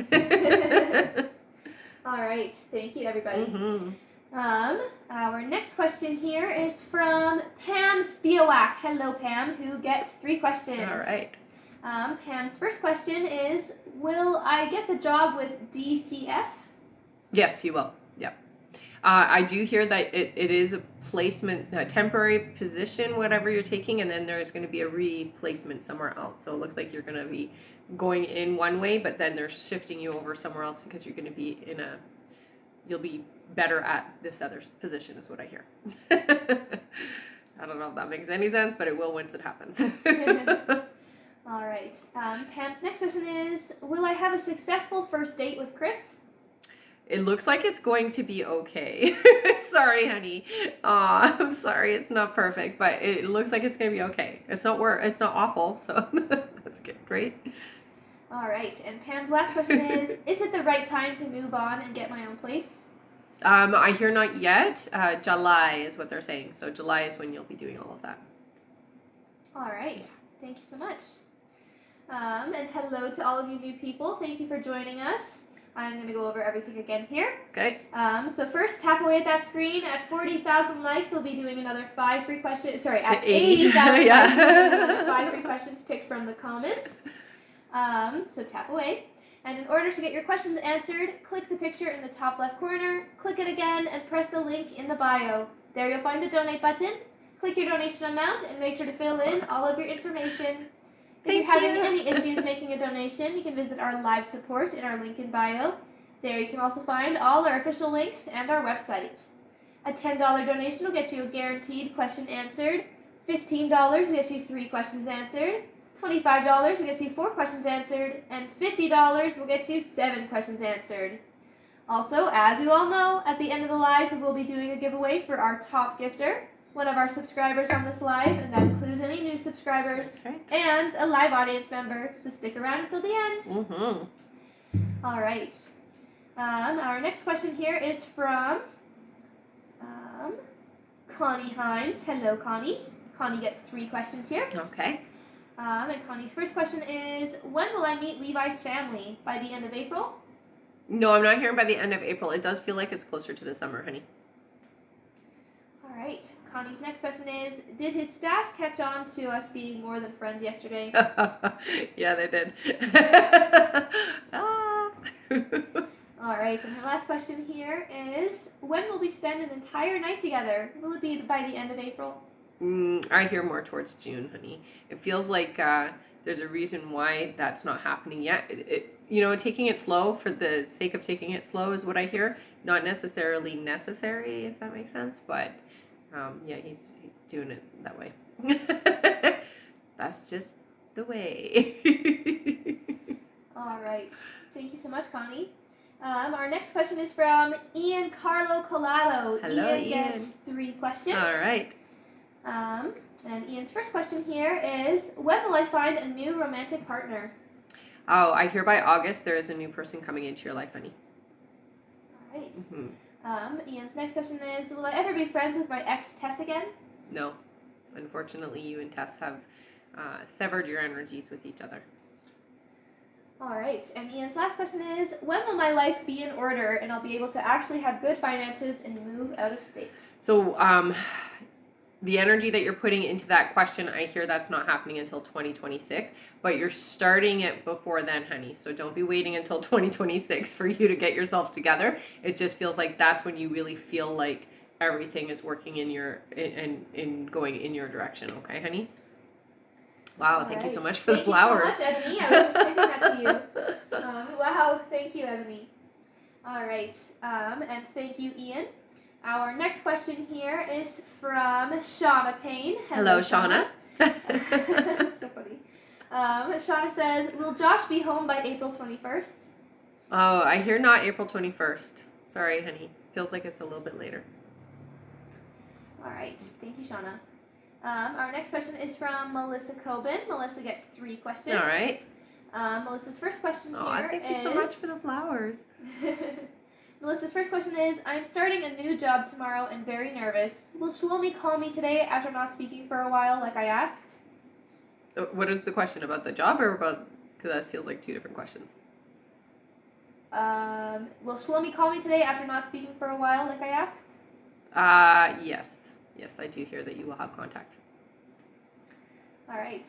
All right. Thank you, everybody. Our next question here is from Pam Spiewak. Hello, Pam, who gets 3 questions. All right. Pam's first question is, will I get the job with DCF? Yes, you will. Yep. I do hear that it is a placement, a temporary position, whatever you're taking, and then there's going to be a replacement somewhere else. So it looks like you're going to be going in one way, but then they're shifting you over somewhere else because you're going to be you'll be better at this other position, is what I hear. I don't know if that makes any sense, but it will once it happens. All right. Pam's next question is, will I have a successful first date with Chris? It looks like it's going to be okay. Sorry, honey. I'm sorry, it's not perfect, but it looks like it's going to be okay. It's not awful, so that's good. Great. All right. And Pam's last question is it the right time to move on and get my own place? I hear not yet. July is what they're saying. So July is when you'll be doing all of that. All right. Thank you so much. And hello to all of you new people. Thank you for joining us. I'm going to go over everything again here. Okay. So first, tap away at that screen. At 40,000 likes, we'll be doing another 5 free questions. Sorry, at 80,000 yeah. likes, we'll be doing another 5 free questions picked from the comments. So tap away. And in order to get your questions answered, click the picture in the top left corner, click it again, and press the link in the bio. There you'll find the donate button. Click your donation amount and make sure to fill in all of your information. If you're having any issues making a donation, you can visit our live support in our link in bio. There you can also find all our official links and our website. A $10 donation will get you a guaranteed question answered. $15 will get you 3 questions answered. $25 will get you 4 questions answered. And $50 will get you 7 questions answered. Also, as you all know, at the end of the live, we will be doing a giveaway for our top gifter, one of our subscribers on this live, and that includes any new subscribers, and a live audience member, so stick around until the end. All right. Our next question here is from Connie Himes. Hello, Connie. Connie gets 3 questions here. Okay. And Connie's first question is, when will I meet Levi's family? By the end of April? No, I'm not hearing by the end of April. It does feel like it's closer to the summer, honey. All right. Connie's next question is, did his staff catch on to us being more than friends yesterday? Yeah, they did. All right, and her last question here is, when will we spend an entire night together? Will it be by the end of April? I hear more towards June, honey. It feels like there's a reason why that's not happening yet. Taking it slow for the sake of taking it slow is what I hear. Not necessarily necessary, if that makes sense, but yeah, he's doing it that way. That's just the way. All right. Thank you so much, Connie. Our next question is from Ian Carlo Collado. Hello, Ian gets 3 questions. All right. And Ian's first question here is, when will I find a new romantic partner? Oh, I hear by August there is a new person coming into your life, honey. All right. Ian's next question is, will I ever be friends with my ex, Tess, again? No. Unfortunately, you and Tess have severed your energies with each other. All right. And Ian's last question is, when will my life be in order and I'll be able to actually have good finances and move out of state? So, the energy that you're putting into that question, I hear that's not happening until 2026, but you're starting it before then, honey. So don't be waiting until 2026 for you to get yourself together. It just feels like that's when you really feel like everything is working in going in your direction. Okay, honey? Wow, thank you so much for the flowers. Thank you so much, Ebony. I was just typing that to you. Wow, thank you, Ebony. All right, and thank you, Ian. Our next question here is from Shauna Payne. Hello, Shauna. So funny. Shauna says, will Josh be home by April 21st? Oh, I hear not April 21st. Sorry, honey. Feels like it's a little bit later. All right. Thank you, Shauna. Our next question is from Melissa Coben. Melissa gets 3 questions. All right. Melissa's first question Oh, here thank you so much for the flowers. Melissa's first question is, I'm starting a new job tomorrow and very nervous. Will Shlomi call me today after not speaking for a while like I asked? What is the question, about the job or about, because that feels like 2 different questions. Will Shlomi call me today after not speaking for a while like I asked? Yes. Yes, I do hear that you will have contact. All right.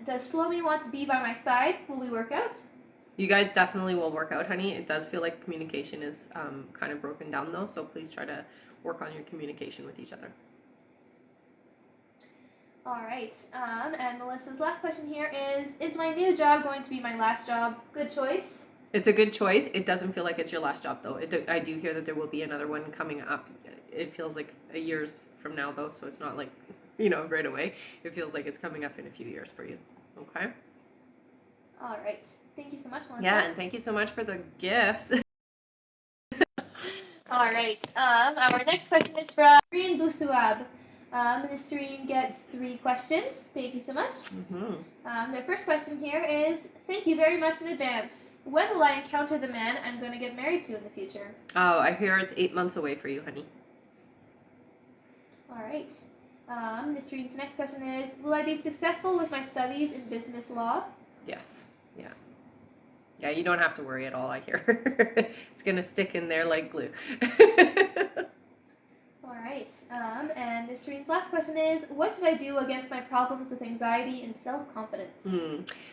Does Shlomi want to be by my side? Will we work out? You guys definitely will work out, honey. It does feel like communication is kind of broken down, though, so please try to work on your communication with each other. All right. And Melissa's last question here is my new job going to be my last job? Good choice. It's a good choice. It doesn't feel like it's your last job, though. I do hear that there will be another one coming up. It feels like a years from now, though, so it's not like, right away. It feels like it's coming up in a few years for you. Okay? All right. Thank you so much, Melissa. Yeah, and thank you so much for the gifts. All right. Our next question is from Green Busuab. Serene gets 3 questions. Thank you so much. Mm-hmm. Their first question here is, thank you very much in advance. When will I encounter the man I'm going to get married to in the future? Oh, I hear it's 8 months away for you, honey. All right. Serene's next question is, will I be successful with my studies in business law? Yes. Yeah. Yeah, you don't have to worry at all, I hear. It's going to stick in there like glue. All right. And Serene's last question is, what should I do against my problems with anxiety and self-confidence?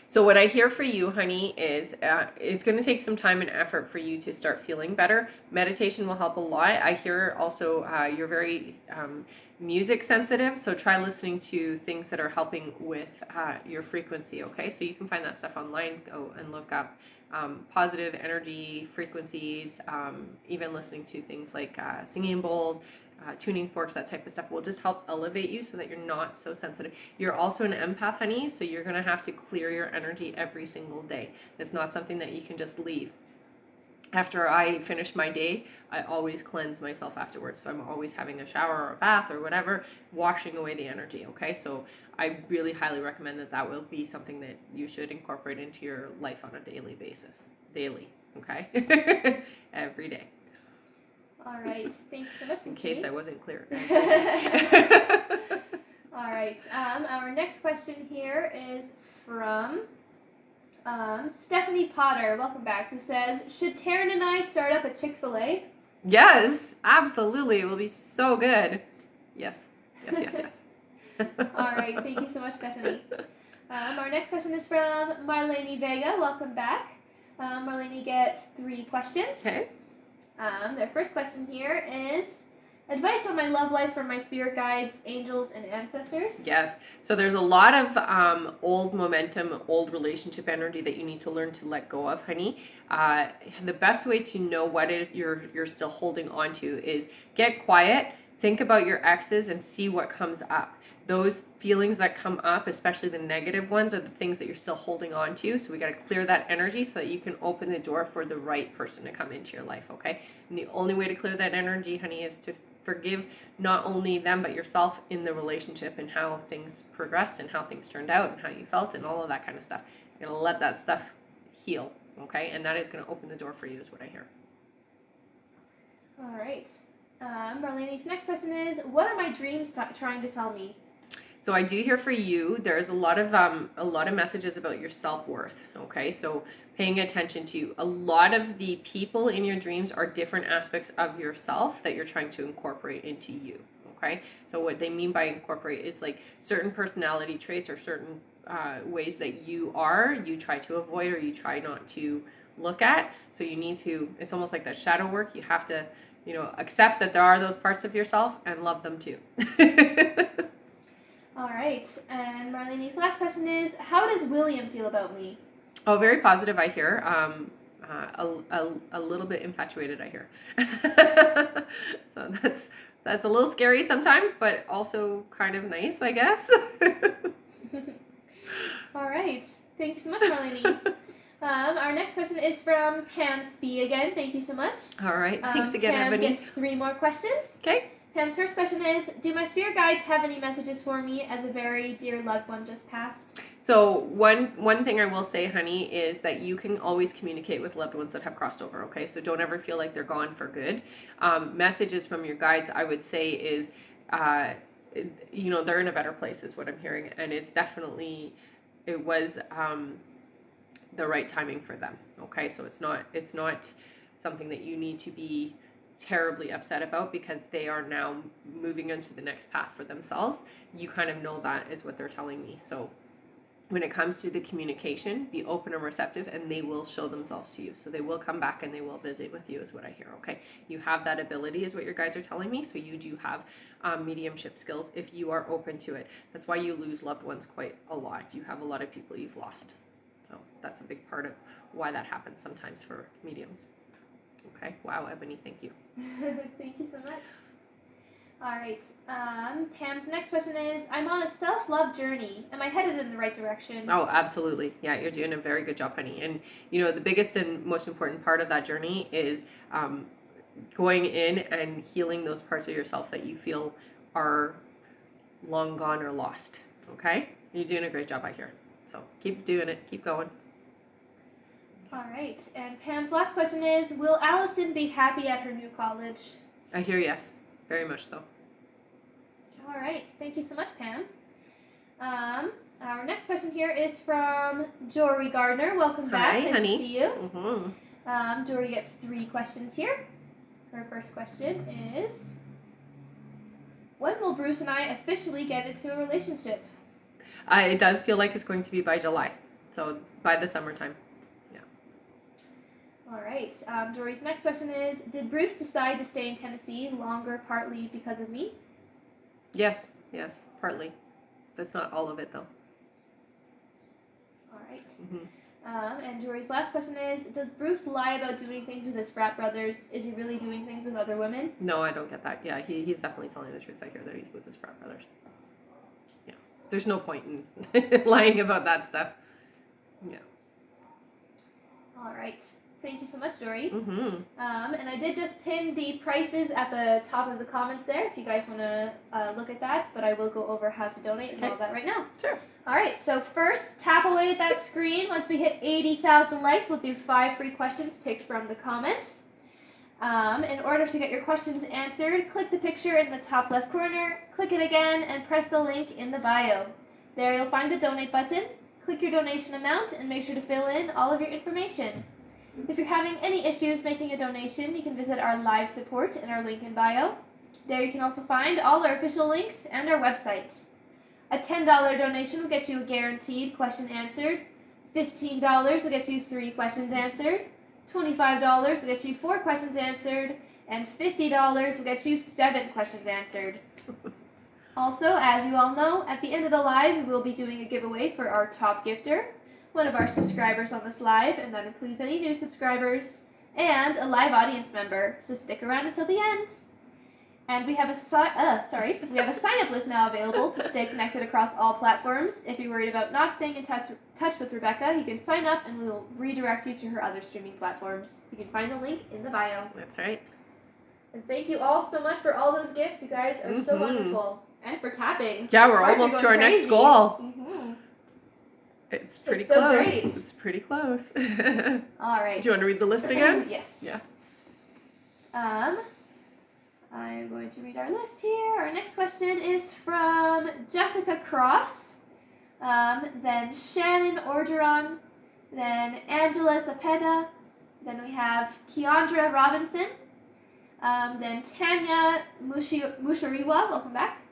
So what I hear for you, honey, is it's going to take some time and effort for you to start feeling better. Meditation will help a lot. I hear also you're very music sensitive, so try listening to things that are helping with your frequency, okay? So you can find that stuff online. Go and look up positive energy frequencies, even listening to things like singing bowls, tuning forks, that type of stuff will just help elevate you so that you're not so sensitive. You're also an empath, honey, so you're going to have to clear your energy every single day. It's not something that you can just leave. After I finish my day, I always cleanse myself afterwards. So I'm always having a shower or a bath or whatever, washing away the energy, okay? So I really highly recommend that will be something that you should incorporate into your life on a daily basis. Daily, okay? Every day. All right. Thanks so much. In case I wasn't clear. All right. Our next question here is from Stephanie Potter. Welcome back. Who says, should Taryn and I start up a Chick-fil-A? Yes, absolutely. It will be so good. Yes. All right. Thank you so much, Stephanie. Our next question is from Marlene Vega. Welcome back. Marlene gets 3 questions. Okay. Their first question here is, advice on my love life from my spirit guides, angels, and ancestors? Yes. So there's a lot of old momentum, old relationship energy that you need to learn to let go of, honey. The best way to know what it is you're still holding on to is get quiet, think about your exes, and see what comes up. Those feelings that come up, especially the negative ones, are the things that you're still holding on to. So we got to clear that energy so that you can open the door for the right person to come into your life, okay? And the only way to clear that energy, honey, is to forgive not only them but yourself in the relationship and how things progressed and how things turned out and how you felt and all of that kind of stuff. You're going to let that stuff heal, okay? And that is going to open the door for you, is what I hear. All right. Marlene's next question is, what are my dreams trying to tell me? So I do hear for you, there's a lot of messages about your self-worth, okay? So paying attention to a lot of the people in your dreams are different aspects of yourself that you're trying to incorporate into you, okay? So what they mean by incorporate is like certain personality traits or certain ways that you try to avoid or you try not to look at. So you need to, it's almost like that shadow work. You have to, accept that there are those parts of yourself and love them too. All right, and Marlene's last question is, how does William feel about me? Oh, very positive, I hear. A little bit infatuated, I hear. So that's a little scary sometimes, but also kind of nice, I guess. All right. Thank you so much, Marlene. Our next question is from Pam Spee again. Thank you so much. All right. Thanks again, Pam Ebony. gets 3 more questions. Okay. Pam's first question is, do my spirit guides have any messages for me as a very dear loved one just passed? So one thing I will say, honey, is that you can always communicate with loved ones that have crossed over, okay? So don't ever feel like they're gone for good. Messages from your guides, I would say, is, they're in a better place is what I'm hearing. And it was the right timing for them, okay? So it's not something that you need to be terribly upset about because they are now moving into the next path for themselves. You kind of know that is what they're telling me. So when it comes to the communication, be open and receptive, and they will show themselves to you. So they will come back and they will visit with you is what I hear, okay? You have that ability is what your guides are telling me. So you do have mediumship skills if you are open to it. That's why you lose loved ones quite a lot. You have a lot of people you've lost. So that's a big part of why that happens sometimes for mediums. Okay. Wow, Ebony, thank you. Thank you so much. All right. Pam's next question is, I'm on a self-love journey. Am I headed in the right direction? Oh, absolutely. Yeah, you're doing a very good job, honey. And, the biggest and most important part of that journey is going in and healing those parts of yourself that you feel are long gone or lost. Okay? You're doing a great job, I hear. So keep doing it. Keep going. All right. And Pam's last question is, will Allison be happy at her new college? I hear yes. Very much so. All right. Thank you so much, Pam. Our next question here is from Jory Gardner. Welcome back. Hi, nice honey. to see you. Mm-hmm. Jory gets 3 questions here. Her first question is, when will Bruce and I officially get into a relationship? It does feel like it's going to be by July. So by the summertime. All right. Dory's next question is, did Bruce decide to stay in Tennessee longer partly because of me? Yes, partly. That's not all of it, though. All right. Mm-hmm. And Dory's last question is, does Bruce lie about doing things with his frat brothers? Is he really doing things with other women? No, I don't get that. Yeah, he's definitely telling the truth. I hear that he's with his frat brothers. Yeah. There's no point in lying about that stuff. Yeah. All right. Thank you so much, Dory. Mm-hmm. And I did just pin the prices at the top of the comments there if you guys want to look at that, but I will go over how to donate and all that right now. Sure. All right, so first, tap away at that screen. Once we hit 80,000 likes, we'll do 5 free questions picked from the comments. In order to get your questions answered, click the picture in the top left corner, click it again, and press the link in the bio. There you'll find the donate button. Click your donation amount and make sure to fill in all of your information. If you're having any issues making a donation, you can visit our live support in our link in bio. There you can also find all our official links and our website. A $10 donation will get you a guaranteed question answered. $15 will get you 3 questions answered. $25 will get you 4 questions answered. And $50 will get you 7 questions answered. Also, as you all know, at the end of the live, we will be doing a giveaway for our top gifter, one of our subscribers on this live, and that includes any new subscribers, and a live audience member, so stick around until the end. And we have a sign-up list now available to stay connected across all platforms. If you're worried about not staying in touch with Rebecca, you can sign up and we will redirect you to her other streaming platforms. You can find the link in the bio. That's right. And thank you all so much for all those gifts. You guys are so wonderful. And for tapping. Yeah, we're almost to our next goal. Mm-hmm. It's pretty so close. Great. It's pretty close. All right. Do you want to read the list again? Yes. Yeah. I'm going to read our list here. Our next question is from Jessica Cross, then Shannon Orgeron, then Angela Zapeta, then we have Keandra Robinson, then Tanya Mushariwa, welcome back,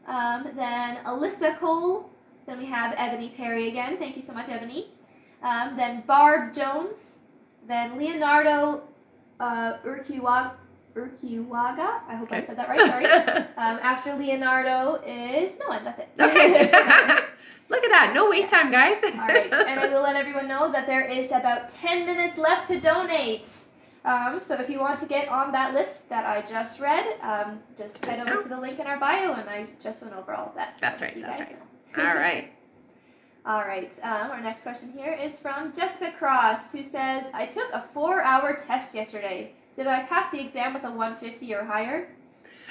then Alyssa Cole, then we have Ebony Perry again, thank you so much, Ebony, then Barb Jones, then Leonardo Urquiaga, I hope I said that right, sorry. After Leonardo is no one, that's it. Okay. Look at that, no wait time, guys. All right, and I will let everyone know that there is about 10 minutes left to donate. So if you want to get on that list that I just read, just head over to the link in our bio, and I just went over all of that. That's right, that's right. All right. All right. Our next question here is from Jessica Cross, who says, I took a 4-hour test yesterday. Did I pass the exam with a 150 or higher?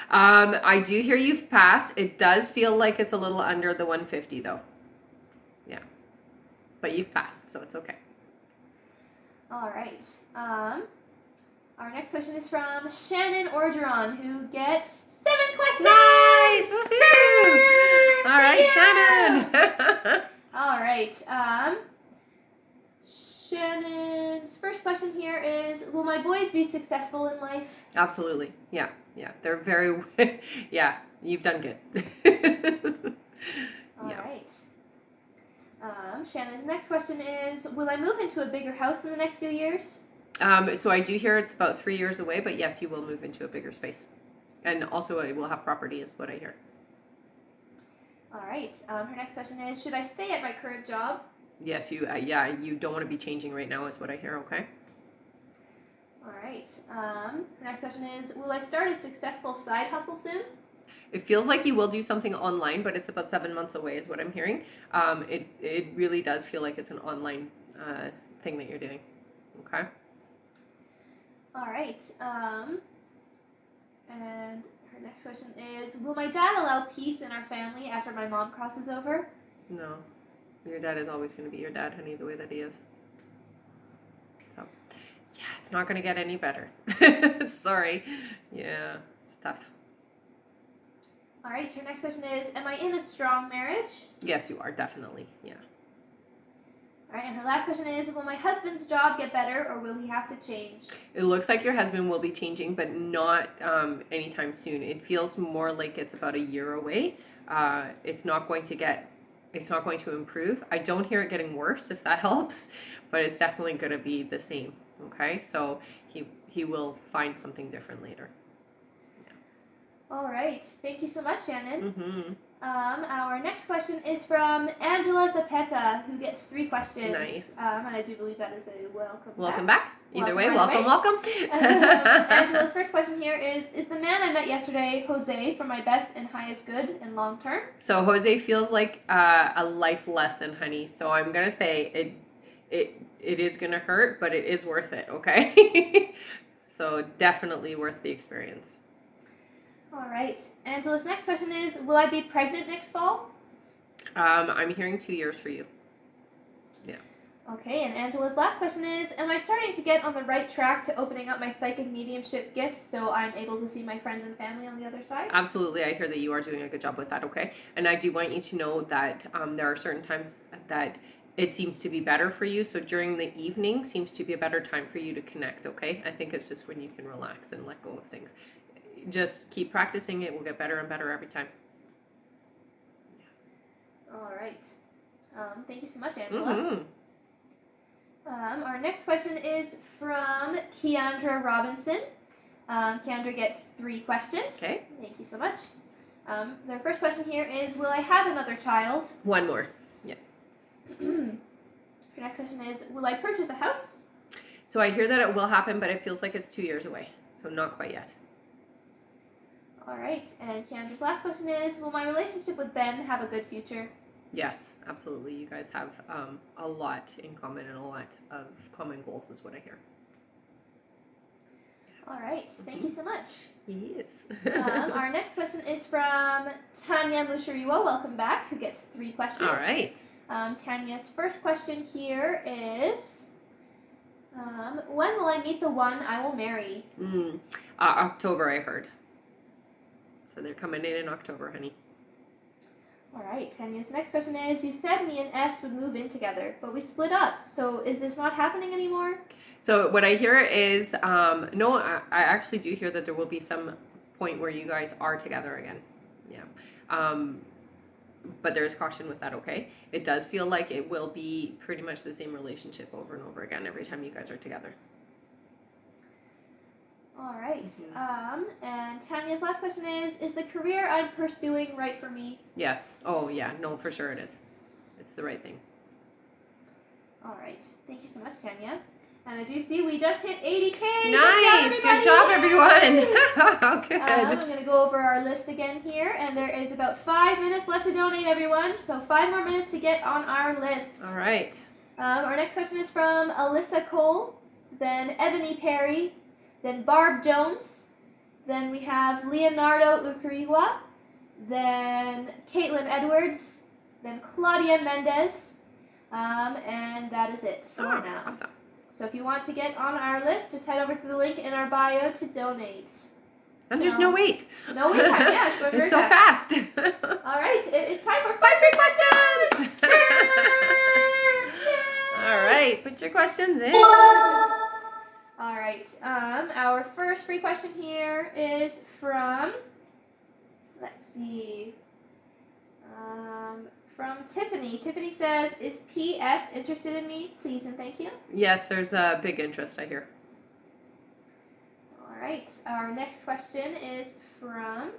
I do hear you've passed. It does feel like it's a little under the 150 though. Yeah. But you've passed, so it's okay. All right. Our next question is from Shannon Orgeron, who gets 7 questions. Nice! Woohoo! All right, Shannon. All right. Shannon's first question here is, will my boys be successful in life? Absolutely. Yeah. They're very, yeah, you've done good. All right. Shannon's next question is, will I move into a bigger house in the next few years? So I do hear it's about 3 years away, but yes, you will move into a bigger space. And also it will have property is what I hear. All right. Her next question is, should I stay at my current job? Yes, you don't want to be changing right now is what I hear, okay? All right. Her next question is, will I start a successful side hustle soon? It feels like you will do something online, but it's about 7 months away is what I'm hearing. It really does feel like it's an online thing that you're doing, okay? All right. And her next question is, will my dad allow peace in our family after my mom crosses over? No. Your dad is always going to be your dad, honey, the way that he is. So, yeah, it's not going to get any better. Sorry. Yeah, it's tough. All right, her next question is, am I in a strong marriage? Yes, you are, definitely, yeah. All right, and her last question is, will my husband's job get better or will he have to change? It looks like your husband will be changing, but not anytime soon. It feels more like it's about a year away. It's not going to improve. I don't hear it getting worse, if that helps, but it's definitely going to be the same, okay? So he will find something different later. All right. Thank you so much, Shannon. Mm-hmm. Our next question is from Angela Zapeta, who gets 3 questions. Nice. And I do believe that is a welcome back. Welcome back. Either way, welcome. Welcome. Angela's first question here is the man I met yesterday Jose for my best and highest good and long term? So Jose feels like a life lesson, honey. So I'm going to say it is going to hurt, but it is worth it, okay? So definitely worth the experience. All right. Angela's next question is, will I be pregnant next fall? I'm hearing 2 years for you. Yeah. Okay, and Angela's last question is, am I starting to get on the right track to opening up my psychic mediumship gifts so I'm able to see my friends and family on the other side? Absolutely. I hear that you are doing a good job with that, okay? And I do want you to know that there are certain times that it seems to be better for you. So during the evening seems to be a better time for you to connect, okay? I think it's just when you can relax and let go of things. Just keep practicing. It will get better and better every time. All right. Thank you so much, Angela. Mm-hmm. Our next question is from Keandra Robinson. Keandra gets 3 questions. Okay. Thank you so much. Their first question here is, will I have another child? 1 more. Yeah. Her next question is, will I purchase a house? So I hear that it will happen, but it feels like it's 2 years away. So not quite yet. All right. And Keandra's last question is, will my relationship with Ben have a good future? Yes, absolutely. You guys have a lot in common and a lot of common goals is what I hear. All right. Thank you so much. Yes. Our next question is from Tanya Mushariwa. Welcome back, who gets 3 questions. All right. Tanya's first question here is, when will I meet the one I will marry? October, I heard. So they're coming in October, honey. All right, Tanya's next question is, you said me and S would move in together, but we split up. So is this not happening anymore? So what I hear is, no, I actually do hear that there will be some point where you guys are together again. Yeah. But there's caution with that, okay? It does feel like it will be pretty much the same relationship over and over again every time you guys are together. All right. And Tanya's last question is the career I'm pursuing right for me? Yes. Oh, yeah. No, for sure it is. It's the right thing. All right. Thank you so much, Tanya. And I do see we just hit 80K. Nice. Good job, everyone. Good. I'm going to go over our list again here, and there is about 5 minutes left to donate, everyone. So 5 more minutes to get on our list. All right. Our next question is from Alyssa Cole, then Ebony Perry, then Barb Jones, then we have Leonardo Ukuriwa, then Caitlin Edwards, then Claudia Mendez, and that is it for now. Awesome. So if you want to get on our list, just head over to the link in our bio to donate. And there's no wait. No wait time, yeah. It's going very so fast. All right, it is time for 5 free questions. All right, put your questions in. All right, our first free question here is from, let's see, from Tiffany. Tiffany says, is PS interested in me? Please and thank you. Yes, there's a big interest, I hear. All right, our next question is from,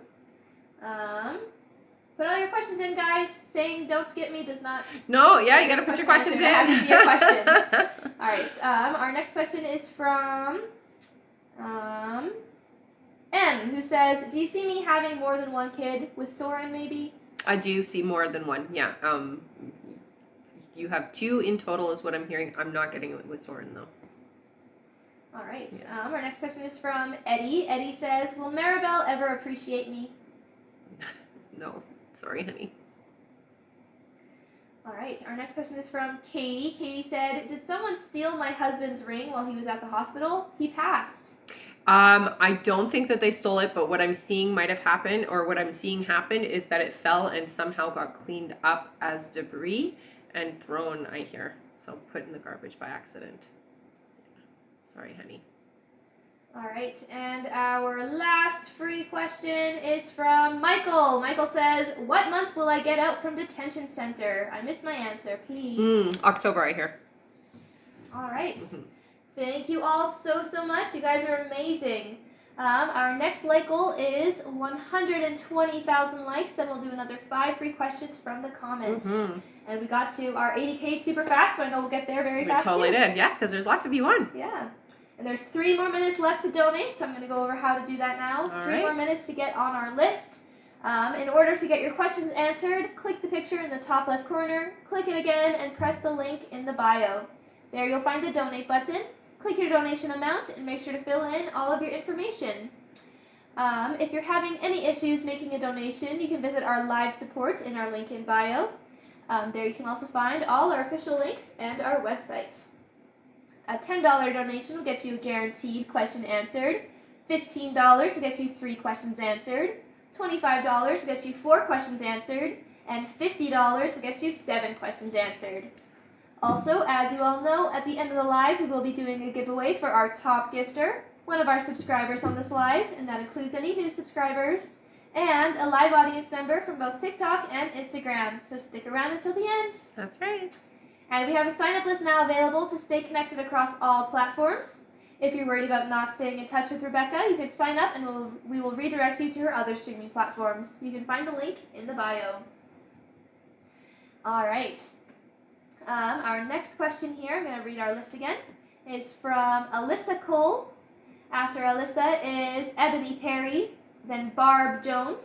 put all your questions in, guys. Saying don't skip me does not... No, yeah, you got to put your questions in. I have to see a question. All right, our next question is from M, who says, do you see me having more than one kid with Soren, maybe? I do see more than one, yeah. You have 2 in total is what I'm hearing. I'm not getting it with Soren, though. All right, Yeah. Our next question is from Eddie. Eddie says, will Maribel ever appreciate me? No, sorry, honey. All right, our next question is from Katie. Katie said, did someone steal my husband's ring while he was at the hospital? He passed. I don't think that they stole it, but what I'm seeing might have happened, or what I'm seeing happen, is that it fell and somehow got cleaned up as debris and thrown, I hear. So put in the garbage by accident. Sorry, honey. All right, and our last free question is from Michael. Michael says, what month will I get out from detention center? I missed my answer, please. October, I hear. All right. Thank you all so much. You guys are amazing. Our next like goal is 120,000 likes. Then we'll do another 5 free questions from the comments. And we got to our 80K super fast, so I know we'll get there very fast. We totally too. did, yes, because there's lots of you on. Yeah. And there's 3 more minutes left to donate, so I'm going to go over how to do that now. All 3 right. more minutes to get on our list. In order to get your questions answered, click the picture in the top left corner, click it again, and press the link in the bio. There you'll find the donate button. Click your donation amount and make sure to fill in all of your information. If you're having any issues making a donation, you can visit our live support in our link in bio. There you can also find all our official links and our website. A $10 donation will get you a guaranteed question answered. $15 will get you 3 questions answered. $25 will get you 4 questions answered. And $50 will get you 7 questions answered. Also, as you all know, at the end of the live, we will be doing a giveaway for our top gifter, one of our subscribers on this live, and that includes any new subscribers, and a live audience member from both TikTok and Instagram. So stick around until the end. That's right. And we have a sign-up list now available to stay connected across all platforms. If you're worried about not staying in touch with Rebecca, you can sign up and we will redirect you to her other streaming platforms. You can find the link in the bio. All right. Our next question here, I'm going to read our list again, is from Alyssa Cole. After Alyssa is Ebony Perry, then Barb Jones,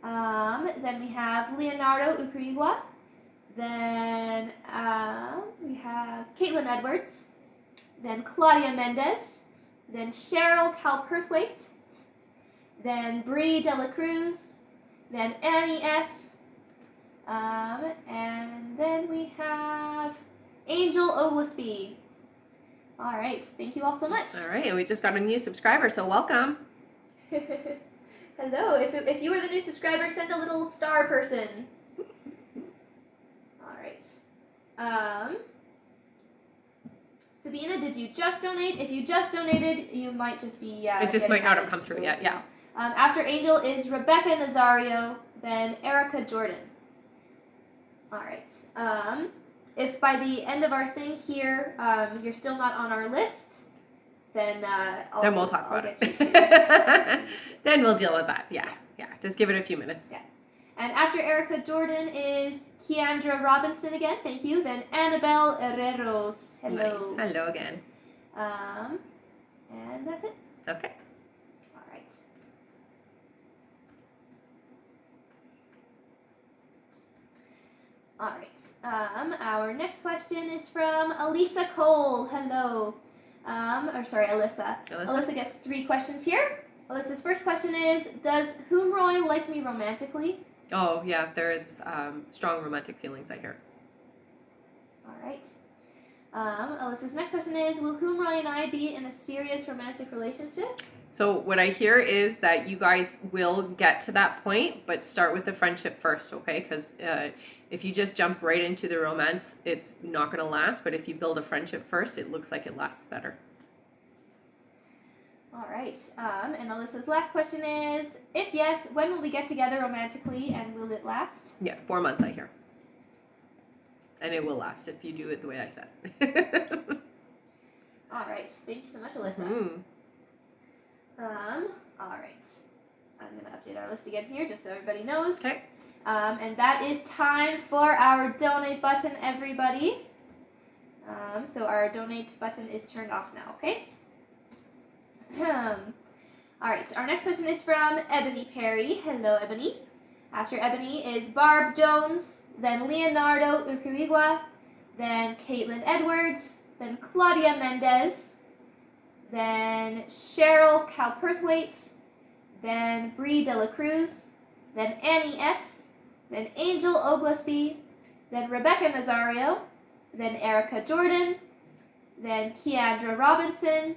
then we have Leonardo Ukuriwa, then we have Caitlin Edwards, then Claudia Mendez, then Cheryl Calperthwaite, then Bree Dela Cruz, then Annie S., and then we have Angel Oglesby. All right, thank you all so much. All right, and we just got a new subscriber, so welcome. Hello, if you were the new subscriber, send a little star person. All right. Sabina, did you just donate? If you just donated, you might just be... it just might not have come through yet, yeah. After Angel is Rebecca Nazario, then Erica Jordan. All right. If by the end of our thing here, you're still not on our list, then we'll talk about it. Then we'll deal with that. Yeah. Just give it a few minutes. Yeah. And after Erica Jordan is Keandra Robinson again. Thank you. Then Annabelle Herreros. Hello. Nice. Hello again. And that's it. Okay. All right. All right. Our next question is from Elisa Cole. Hello. Alyssa. Alyssa gets 3 questions here. Alyssa's first question is, does Humroy like me romantically? Oh, yeah, there is strong romantic feelings, I hear. All right. Alyssa's next question is, will Humroy and I be in a serious romantic relationship? So what I hear is that you guys will get to that point, but start with the friendship first, okay? Because if you just jump right into the romance, it's not going to last. But if you build a friendship first, it looks like it lasts better. All right. And Alyssa's last question is, if yes, when will we get together romantically, and will it last? Yeah, 4 months, I hear. And it will last if you do it the way I said. All right. Thank you so much, Alyssa. Mm-hmm. All right. I'm going to update our list again here just so everybody knows. Okay. And that is time for our donate button, everybody. So our donate button is turned off now, okay? All right, our next question is from Ebony Perry. Hello, Ebony. After Ebony is Barb Jones, then Leonardo Uruigua, then Caitlin Edwards, then Claudia Mendez, then Cheryl Calperthwaite, then Bree De La Cruz, then Annie S., then Angel Oglesby, then Rebecca Nazario, then Erica Jordan, then Keandra Robinson,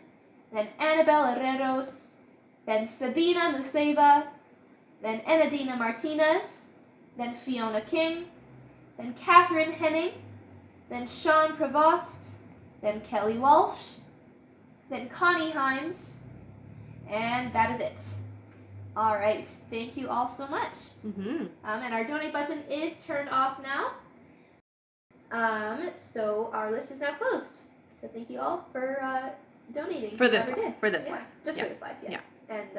then Annabelle Herreros, then Sabina Museva, then Enadina Martinez, then Fiona King, then Catherine Henning, then Sean Provost, then Kelly Walsh, then Connie Himes, and that is it. All right, thank you all so much. Mm-hmm. And our donate button is turned off now. So our list is now closed. So thank you all for donating. For this one. For this one. Just for this live, yeah. And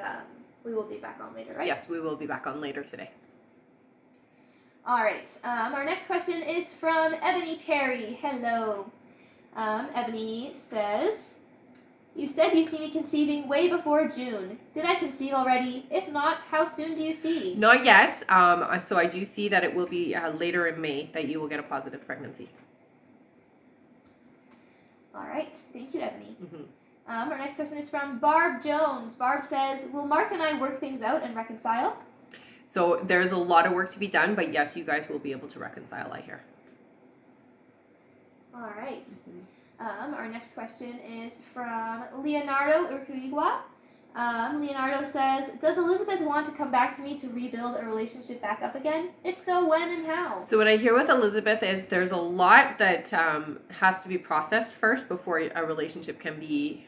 we will be back on later, right? Yes, we will be back on later today. All right. Our next question is from Ebony Perry. Hello. Ebony says, you said you see me conceiving way before June. Did I conceive already? If not, how soon do you see? Not yet. So I do see that it will be later in May that you will get a positive pregnancy. All right. Thank you, Ebony. Mm-hmm. Our next question is from Barb Jones. Barb says, will Mark and I work things out and reconcile? So there's a lot of work to be done, but yes, you guys will be able to reconcile, I hear. All right. Mm-hmm. Our next question is from Leonardo Urcuigua. Leonardo says, does Elizabeth want to come back to me to rebuild a relationship back up again? If so, when and how? So what I hear with Elizabeth is there's a lot that has to be processed first before a relationship can be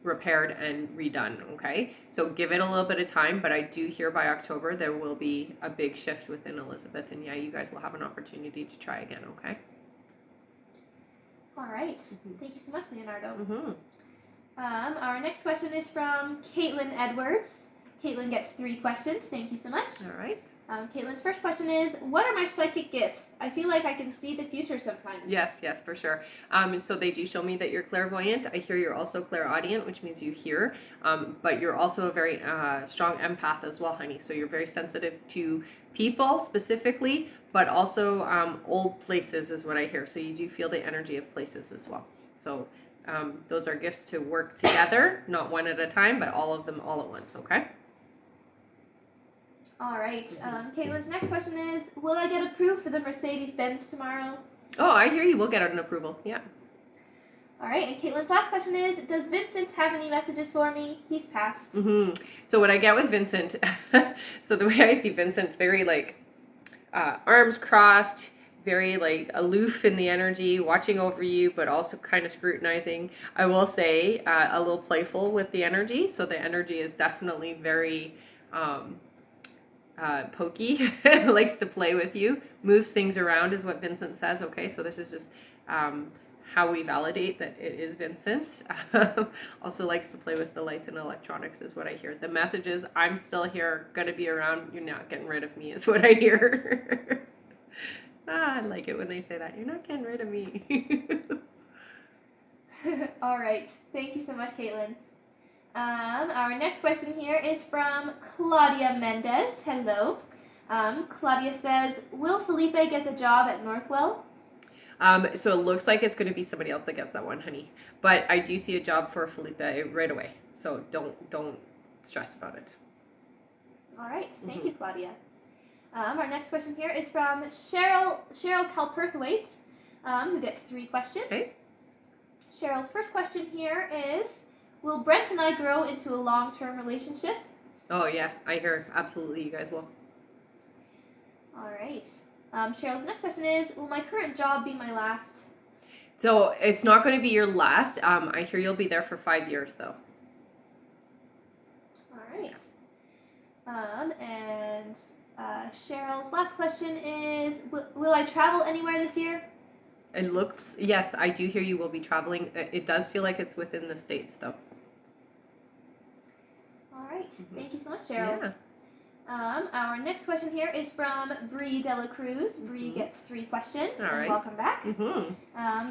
repaired and redone, okay? So give it a little bit of time, but I do hear by October there will be a big shift within Elizabeth, and yeah, you guys will have an opportunity to try again, okay? All right. Mm-hmm. Thank you so much, Leonardo. Mm-hmm. Our next question is from Caitlin Edwards. Caitlin gets 3 questions. Thank you so much. All right. Caitlin's first question is, what are my psychic gifts? I feel like I can see the future sometimes. Yes, for sure. So they do show me that you're clairvoyant. I hear you're also clairaudient, which means you hear. But you're also a very strong empath as well, honey. So you're very sensitive to people specifically, but also old places is what I hear. So you do feel the energy of places as well. So those are gifts to work together, not one at a time, but all of them all at once, okay? All right. Caitlin's next question is, will I get approved for the Mercedes-Benz tomorrow? Oh, I hear you. We'll get an approval. Yeah. All right. And Caitlin's last question is, does Vincent have any messages for me? He's passed. Mm-hmm. So what I get with Vincent, so the way I see Vincent's very like arms crossed, very like aloof in the energy, watching over you, but also kind of scrutinizing. I will say a little playful with the energy. So the energy is definitely very pokey, likes to play with you, moves things around is what Vincent says, okay? So this is just how we validate that it is Vincent. Also likes to play with the lights and electronics is what I hear. The message is, I'm still here, gonna be around, you're not getting rid of me is what I hear. I like it when they say that, you're not getting rid of me. All right. Thank you so much, Caitlin. Our next question here is from Claudia Mendez. Hello. Claudia says, will Felipe get the job at Northwell? So it looks like it's going to be somebody else that gets that one, honey. But I do see a job for Felipe right away. So don't stress about it. All right. Thank you, Claudia. Our next question here is from Cheryl Calperthwaite, who gets 3 questions. Okay. Cheryl's first question here is, will Brent and I grow into a long-term relationship? Oh, yeah. I hear absolutely you guys will. All right. Cheryl's next question is, will my current job be my last? So it's not going to be your last. I hear you'll be there for 5 years, though. All right. And Cheryl's last question is, will I travel anywhere this year? It looks, yes, I do hear you will be traveling. It does feel like it's within the States, though. All right. Thank you so much, Cheryl. Yeah. Our next question here is from Bree Dela Cruz. Bree gets 3 questions. All right. Welcome back.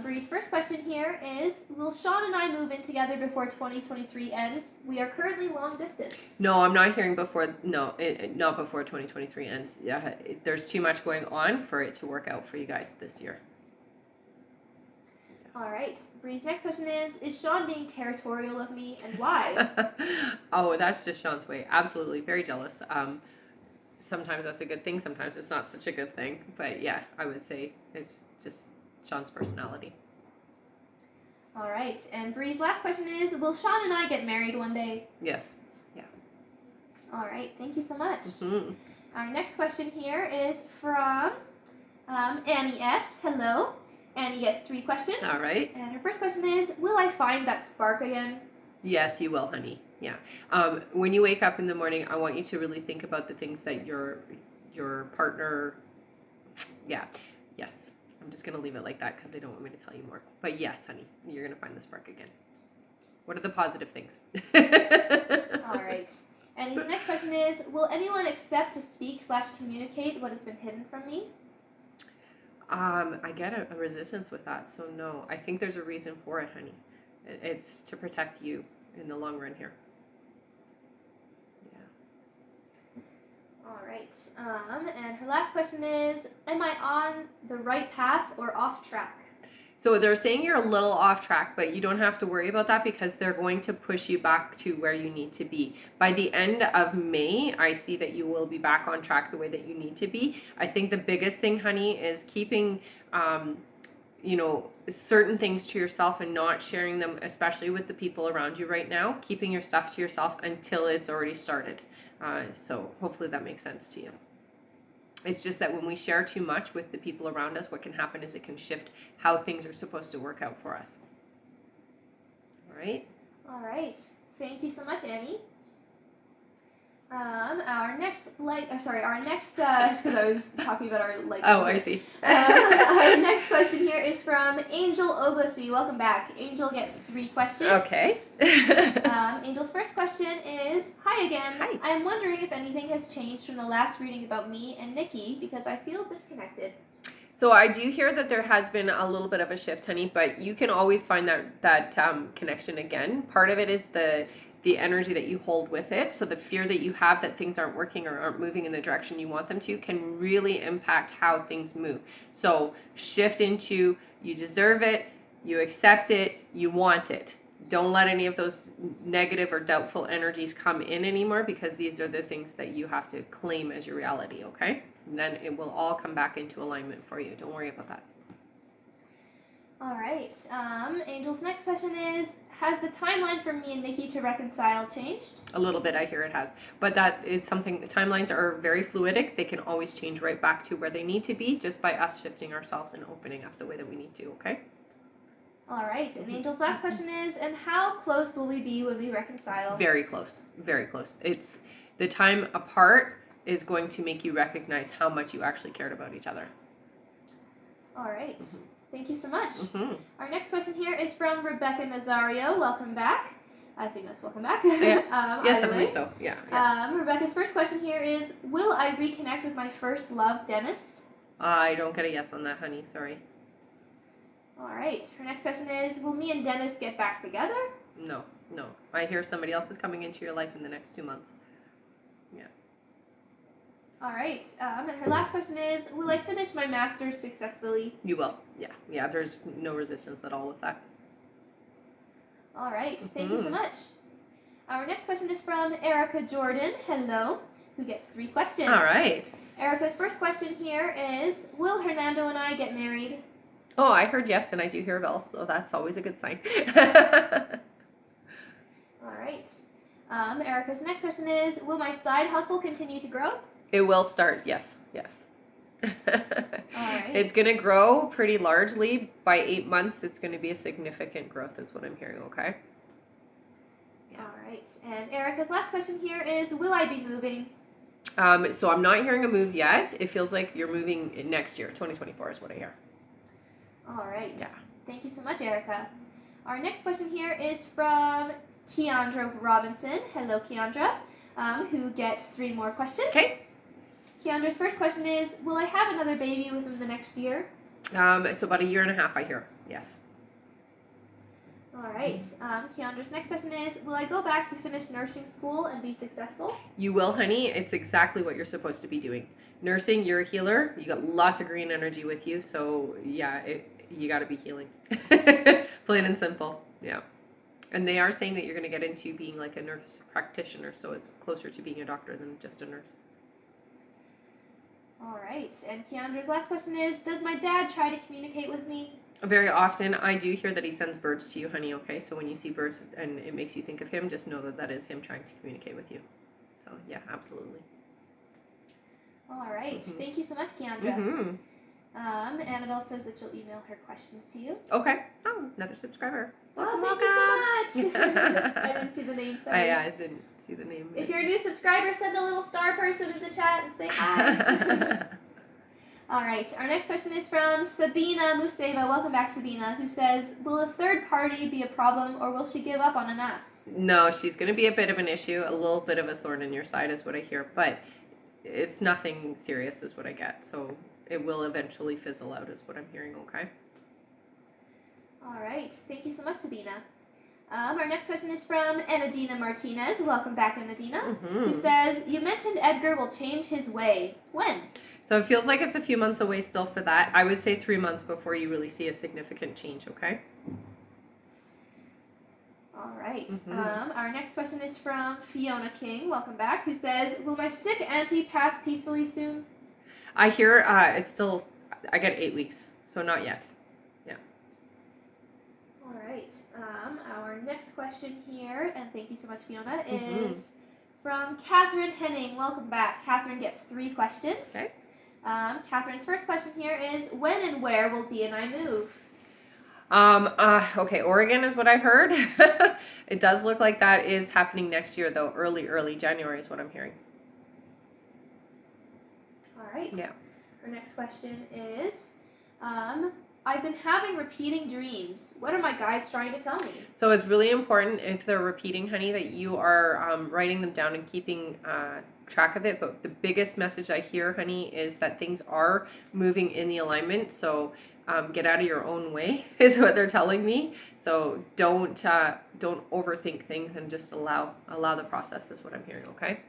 Bree's first question here is, will Sean and I move in together before 2023 ends? We are currently long distance. No, I'm not hearing before, no, not before 2023 ends. Yeah, there's too much going on for it to work out for you guys this year. All right. Bree's next question is Sean being territorial of me, and why? Oh, that's just Sean's way. Absolutely. Very jealous. Sometimes that's a good thing. Sometimes it's not such a good thing. But yeah, I would say it's just Sean's personality. All right. And Bree's last question is, will Sean and I get married one day? Yes. Yeah. All right. Thank you so much. Our next question here is from Annie S. Hello. Annie gets 3 questions. All right. And her first question is, will I find that spark again? Yes, you will, honey. Yeah. When you wake up in the morning, I want you to really think about the things that your partner. Yeah. Yes. I'm just gonna leave it like that because they don't want me to tell you more. But yes, honey, you're gonna find the spark again. What are the positive things? All right. And his next question is, will anyone accept to speak/communicate what has been hidden from me? I get a resistance with that, so no. I think there's a reason for it, honey. It's to protect you in the long run here. Yeah. All right. And her last question is, am I on the right path or off track? So they're saying you're a little off track, but you don't have to worry about that because they're going to push you back to where you need to be. By the end of May, I see that you will be back on track the way that you need to be. I think the biggest thing, honey, is keeping, certain things to yourself and not sharing them, especially with the people around you right now. Keeping your stuff to yourself until it's already started. So hopefully that makes sense to you. It's just that when we share too much with the people around us, what can happen is it can shift how things are supposed to work out for us. All right? All right. Thank you so much, Annie. Our next, because I was talking about our light. Oh, I see. Our next question here is from Angel Oglesby. Welcome back. Angel gets 3 questions. Okay. Angel's first question is, hi again. Hi. I am wondering if anything has changed from the last reading about me and Nikki because I feel disconnected. So I do hear that there has been a little bit of a shift, honey, but you can always find that connection again. Part of it is the energy that you hold with it. So the fear that you have that things aren't working or aren't moving in the direction you want them to can really impact how things move. So shift into, you deserve it, you accept it, you want it. Don't let any of those negative or doubtful energies come in anymore because these are the things that you have to claim as your reality, okay? And then it will all come back into alignment for you. Don't worry about that. All right. Angel's next question is, has the timeline for me and Nikki to reconcile changed? A little bit, I hear it has. But that is something, the timelines are very fluidic. They can always change right back to where they need to be just by us shifting ourselves and opening up the way that we need to, okay? All right. And Angel's last question is, and how close will we be when we reconcile? Very close. Very close. It's the time apart is going to make you recognize how much you actually cared about each other. All right. Thank you so much. Mm-hmm. Our next question here is from Rebecca Nazario. Welcome back. I think that's welcome back. Yeah. Yes, I believe so. Yeah. Rebecca's first question here is, will I reconnect with my first love, Dennis? I don't get a yes on that, honey. Sorry. All right. Her next question is, will me and Dennis get back together? No. I hear somebody else is coming into your life in the next 2 months. Yeah. All right. And her last question is, will I finish my master's successfully? You will. Yeah. There's no resistance at all with that. All right. Thank you so much. Our next question is from Erica Jordan. Hello. Who gets 3 questions. All right. Erica's first question here is, will Hernando and I get married? Oh, I heard yes, and I do hear bells, so that's always a good sign. All right. Erica's next question is, will my side hustle continue to grow? It will start, yes. All right. It's going to grow pretty largely. By 8 months, it's going to be a significant growth is what I'm hearing, okay? Yeah. All right. And Erica's last question here is, will I be moving? So I'm not hearing a move yet. It feels like you're moving next year. 2024 is what I hear. All right. Yeah. Thank you so much, Erica. Our next question here is from Keandra Robinson. Hello, Keandra, who gets 3 more questions. Okay. Keandra's first question is, will I have another baby within the next year? So about 1.5 years, I hear. Yes. All right. Keandra's next question is, will I go back to finish nursing school and be successful? You will, honey. It's exactly what you're supposed to be doing. Nursing, you're a healer. You got lots of green energy with you. So, yeah, you got to be healing. Plain and simple. Yeah. And they are saying that you're going to get into being like a nurse practitioner. So it's closer to being a doctor than just a nurse. All right. And Keandra's last question is, does my dad try to communicate with me? Very often, I do hear that he sends birds to you, honey, okay? So when you see birds and it makes you think of him, just know that that is him trying to communicate with you. So, yeah, absolutely. All right. Thank you so much, Keandra. Annabelle says that she'll email her questions to you. Okay. Oh, another subscriber. Welcome, thank you so much. I didn't see the name, sorry. I didn't see the name. If you're a new subscriber, send a little star person in the chat and say hi. All right, our next question is from Sabina Museva. Welcome back, Sabina, who says, will a third party be a problem or will she give up on us? No, she's going to be a bit of an issue, a little bit of a thorn in your side is what I hear, but it's nothing serious is what I get. So it will eventually fizzle out is what I'm hearing, okay? All right, thank you so much, Sabina. Our next question is from Enadina Martinez. Welcome back, Enadina, who says, you mentioned Edgar will change his way. When? So it feels like it's a few months away still for that. I would say 3 months before you really see a significant change, okay? All right. Our next question is from Fiona King. Welcome back, who says, will my sick auntie pass peacefully soon? I hear it's still, I get 8 weeks, so not yet. Yeah. All right. Our next question here, and thank you so much, Fiona, is from Catherine Henning. Welcome back. Catherine gets 3 questions. Okay. Catherine's first question here is, when and where will Dee and I move? Okay, Oregon is what I heard. It does look like that is happening next year, though. Early January is what I'm hearing. All right. Yeah. Our next question is, I've been having repeating dreams. What are my guides trying to tell me? So it's really important if they're repeating, honey, that you are writing them down and keeping track of it. But the biggest message I hear, honey, is that things are moving in the alignment. So get out of your own way is what they're telling me. So don't overthink things and just allow the process is what I'm hearing. Okay.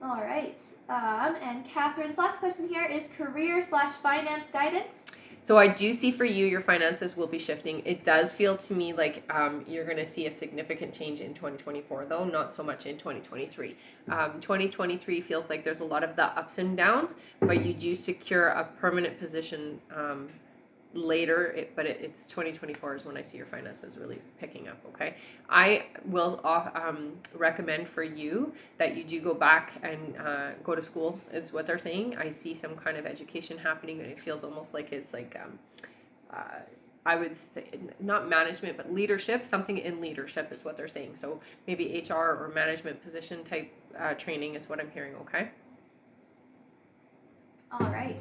All right. And Catherine's last question here is career/finance guidance. So I do see for you, your finances will be shifting. It does feel to me like you're going to see a significant change in 2024, though, not so much in 2023. 2023 feels like there's a lot of the ups and downs, but you do secure a permanent position later, but it's 2024 is when I see your finances really picking up, okay? I will recommend for you that you do go back and go to school, is what they're saying. I see some kind of education happening, and it feels almost like it's like, I would say, not management, but leadership, something in leadership is what they're saying. So maybe HR or management position type training is what I'm hearing, okay? All right.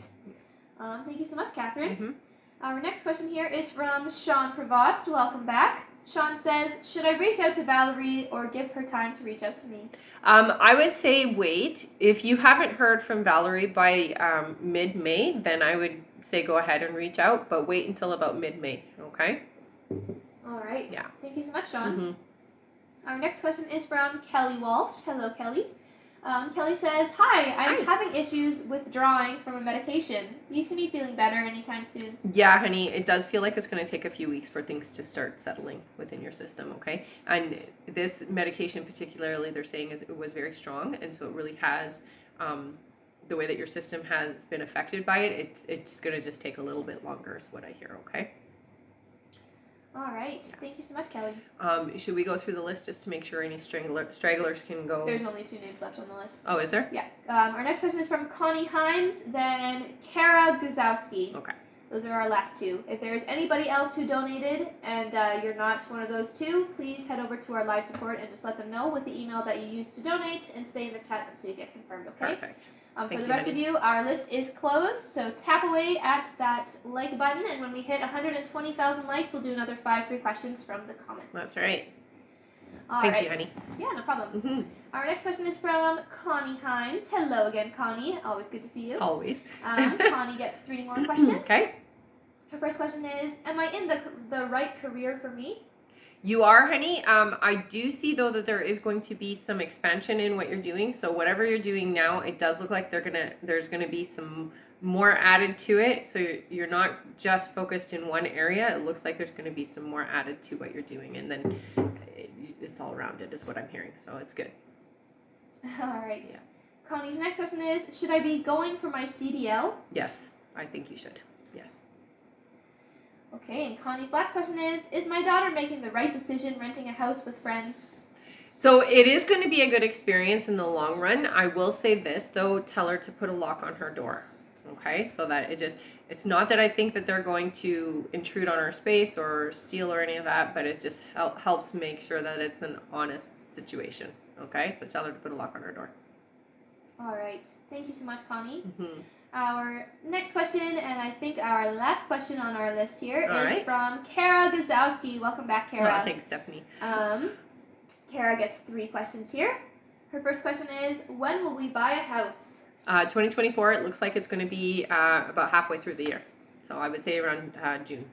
Thank you so much, Catherine. Our next question here is from Sean Prevost. Welcome back. Sean says, should I reach out to Valerie or give her time to reach out to me? I would say wait. If you haven't heard from Valerie by mid-May, then I would say go ahead and reach out, but wait until about mid-May, okay? All right. Yeah. Thank you so much, Sean. Mm-hmm. Our next question is from Kelly Walsh. Hello, Kelly. Kelly says, hi, I'm having issues withdrawing from a medication. Do you see me feeling better anytime soon? Yeah, honey, it does feel like it's going to take a few weeks for things to start settling within your system, okay? And this medication particularly, they're saying it was very strong, and so it really has, the way that your system has been affected by it, it's going to just take a little bit longer is what I hear, okay? All right. Thank you so much, Kelly. Should we go through the list just to make sure any stragglers can go? There's only 2 names left on the list. Oh, is there? Yeah. Our next question is from Connie Himes, then Kara Guzowski. Okay. Those are our last 2. If there's anybody else who donated and you're not one of those 2, please head over to our live support and just let them know with the email that you used to donate and stay in the chat until you get confirmed, okay? Perfect. For the rest of you, our list is closed, so tap away at that like button, and when we hit 120,000 likes, we'll do another 5 free questions from the comments. That's right. All Thank right. you, honey. Yeah, no problem. Mm-hmm. Our next question is from Connie Himes. Hello again, Connie. Always good to see you. Always. Connie gets 3 more questions. Okay. Her first question is, am I in the right career for me? You are, honey. I do see, though, that there is going to be some expansion in what you're doing. So whatever you're doing now, it does look like there's gonna be some more added to it. So you're not just focused in one area. It looks like there's going to be some more added to what you're doing. And then it's all rounded is what I'm hearing. So it's good. All right. Yeah. Connie's next question is, should I be going for my CDL? Yes, I think you should. Yes. Okay, and Connie's last question is my daughter making the right decision renting a house with friends? So it is going to be a good experience in the long run. I will say this, though, tell her to put a lock on her door. Okay, so that it's not that I think that they're going to intrude on our space or steal or any of that, but it just helps make sure that it's an honest situation. Okay, so tell her to put a lock on her door. All right, thank you so much, Connie. Mm-hmm. Our next question, and I think our last question on our list here, All is right. from Kara Guzowski. Welcome back, Kara. Oh, thanks, Stephanie. Kara gets 3 questions here. Her first question is, when will we buy a house? 2024, it looks like it's going to be about halfway through the year. So I would say around June.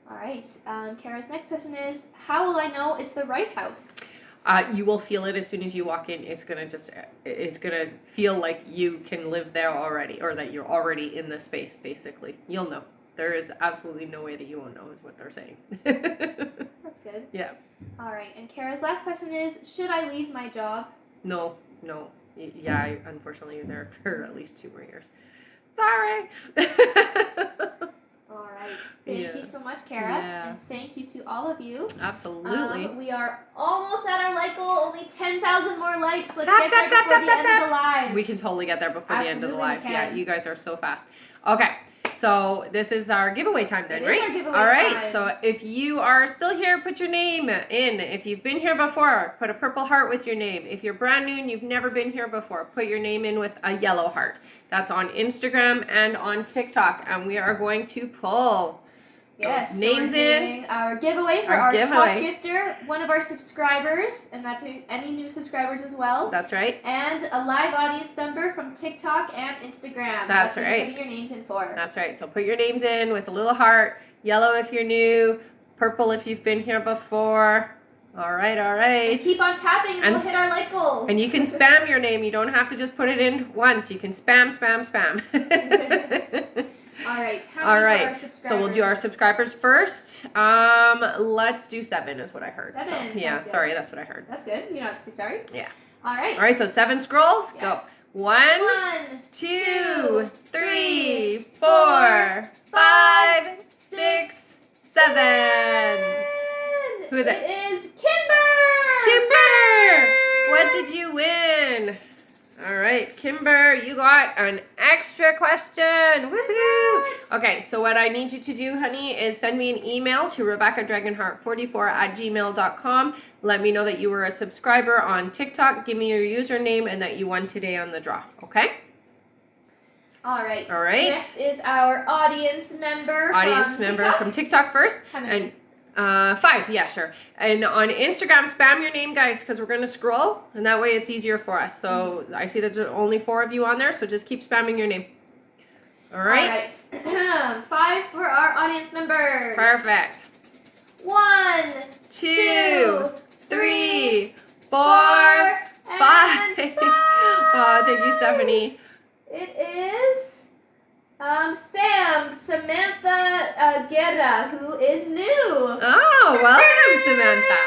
All right. Kara's next question is, how will I know it's the right house? You will feel it as soon as you walk in. It's gonna feel like you can live there already, or that you're already in the space. Basically, you'll know. There is absolutely no way that you won't know, is what they're saying. That's good. Yeah. All right. And Kara's last question is, should I leave my job? No. Yeah, unfortunately, you're there for at least 2 more years. Sorry. All right. Thank you so much, Kara. Yeah. And thank you to all of you. Absolutely. We are almost at our like goal. Only 10,000 more likes. Let's get there before the end of the live. We can totally get there before the end of the live. we can. Yeah, you guys are so fast. Okay. So this is our giveaway time then, right? It is our giveaway All right. time. So if you are still here, put your name in. If you've been here before, put a purple heart with your name. If you're brand new and you've never been here before, put your name in with a yellow heart. That's on Instagram and on TikTok. And we are going to pull Yes, names so we're doing our giveaway for our top gifter, one of our subscribers, and that's any new subscribers as well. That's right. And a live audience member from TikTok and Instagram. That's right. Putting your names in for. That's right. So put your names in with a little heart, yellow if you're new, purple if you've been here before. All right. And keep on tapping and we'll hit our like goal. And you can spam your name. You don't have to just put it in once. You can spam. All right. All right. So we'll do our subscribers first. Let's do 7 is what I heard. 7. So, yeah. Sorry, that's what I heard. That's good. You don't have to say sorry. Yeah. All right. All right. So 7 scrolls. Yes. Go. 1, 2, 3, 4, 5, 6, 7. Who is it? It is Kimber. Kimber. What did you win? All right, Kimber, you got an extra question. Woohoo! Okay, so what I need you to do, honey, is send me an email to RebeccaDragonheart44@gmail.com. Let me know that you were a subscriber on TikTok. Give me your username and that you won today on the draw, okay? All right. All right. Next is our audience member from TikTok first. How many? 5, yeah, sure. And on Instagram, spam your name, guys, because we're going to scroll, and that way it's easier for us. So I see there's only 4 of you on there, so just keep spamming your name. All right. 5 for our audience members. Perfect. 1, 2, 3, 4, 5. Oh, thank you, Stephanie. It is Samantha Guerra, who is new. Oh, welcome, Samantha.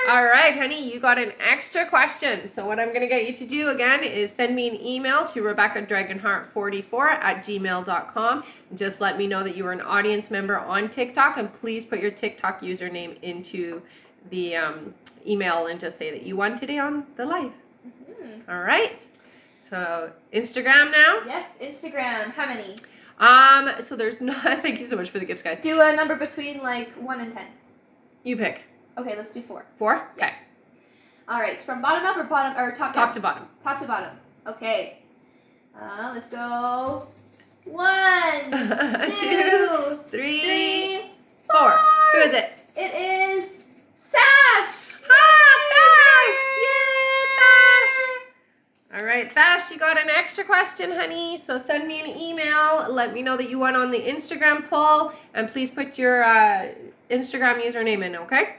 All right, honey, you got an extra question. So what I'm going to get you to do again is send me an email to RebeccaDragonheart44@gmail.com. Just let me know that you are an audience member on TikTok, and please put your TikTok username into the email and just say that you won today on the live. Mm-hmm. All right. So Instagram now? Yes, Instagram. How many? So there's no. Thank you so much for the gifts, guys. Do a number between like 1 and 10. You pick. Okay, let's do 4. 4? Okay. All right. From bottom up or top down? Top to bottom. Top to bottom. Okay. Let's go. 1, 2, 3, 4. Who is it? It is Sash. All right, Bash, you got an extra question, honey. So send me an email. Let me know that you won on the Instagram poll. And please put your Instagram username in, okay?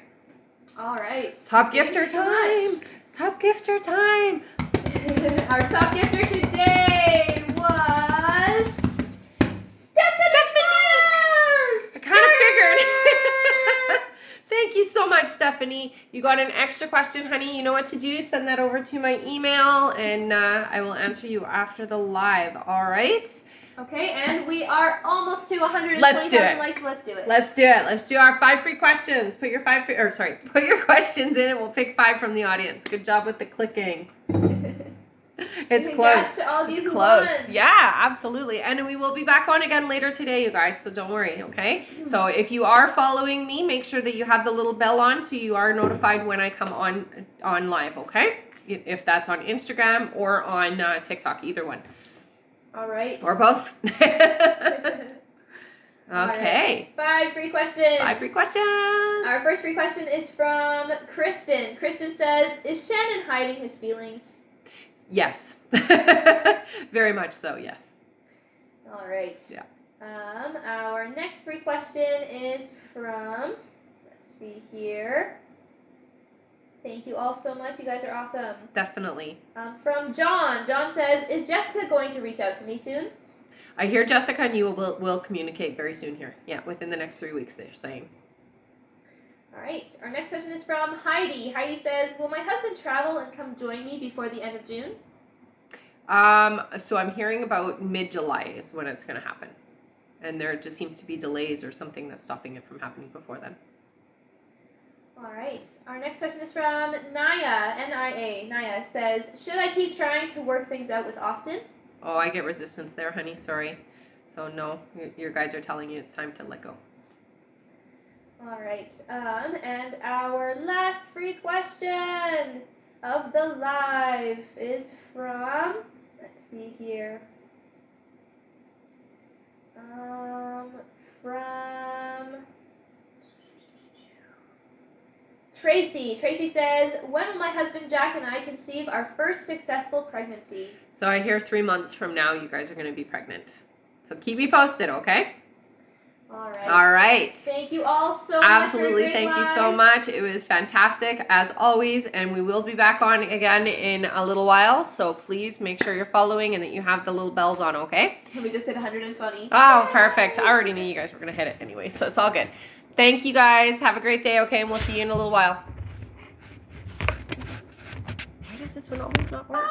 All right. Top gifter time. Top gifter time. Our top gifter today was Stephanie. I kind of figured. Thank you so much, Stephanie. You got an extra question, honey. You know what to do. Send that over to my email, and I will answer you after the live. All right? Okay, and we are almost to 120,000 likes. Let's do it. Let's do it. Let's do our 5 free questions. Put your put your questions in, and we'll pick 5 from the audience. Good job with the clicking. It's close. Congrats to all of you who close. won. Yeah, absolutely. And we will be back on again later today, you guys, so don't worry, okay? So if you are following me, make sure that you have the little bell on so you are notified when I come on live, okay? If that's on Instagram or on TikTok, either one. All right. Or both. Okay. Right. 5 free questions. 5 free questions. Our first free question is from Kristen. Kristen says, is Shannon hiding his feelings? Yes. Very much so, yes. All right. Yeah. Our next free question is from, let's see here. Thank you all so much. You guys are awesome. Definitely. From John. John says, is Jessica going to reach out to me soon? I hear Jessica and you will communicate very soon here. Yeah, within the next 3 weeks, they're saying. All right. Our next question is from Heidi. Heidi says, will my husband travel and come join me before the end of June? So I'm hearing about mid-July is when it's going to happen. And there just seems to be delays or something that's stopping it from happening before then. All right. Our next question is from Naya, N-I-A. Naya says, should I keep trying to work things out with Austin? Oh, I get resistance there, honey. Sorry. So no, your guys are telling you it's time to let go. All right. And our last free question of the live is from, let's see here, from Tracy. Tracy says, when will my husband Jack and I conceive our first successful pregnancy? So I hear 3 months from now you guys are going to be pregnant. So keep me posted, okay? All right. All right. Thank you all so Absolutely. much. Thank you so much. It was fantastic as always, and we will be back on again in a little while. So please make sure you're following and that you have the little bells on, okay? We just hit 120. Oh, perfect. I already knew you guys were going to hit it anyway, so it's all good. Thank you guys. Have a great day, okay? And we'll see you in a little while. Why does this one always not work?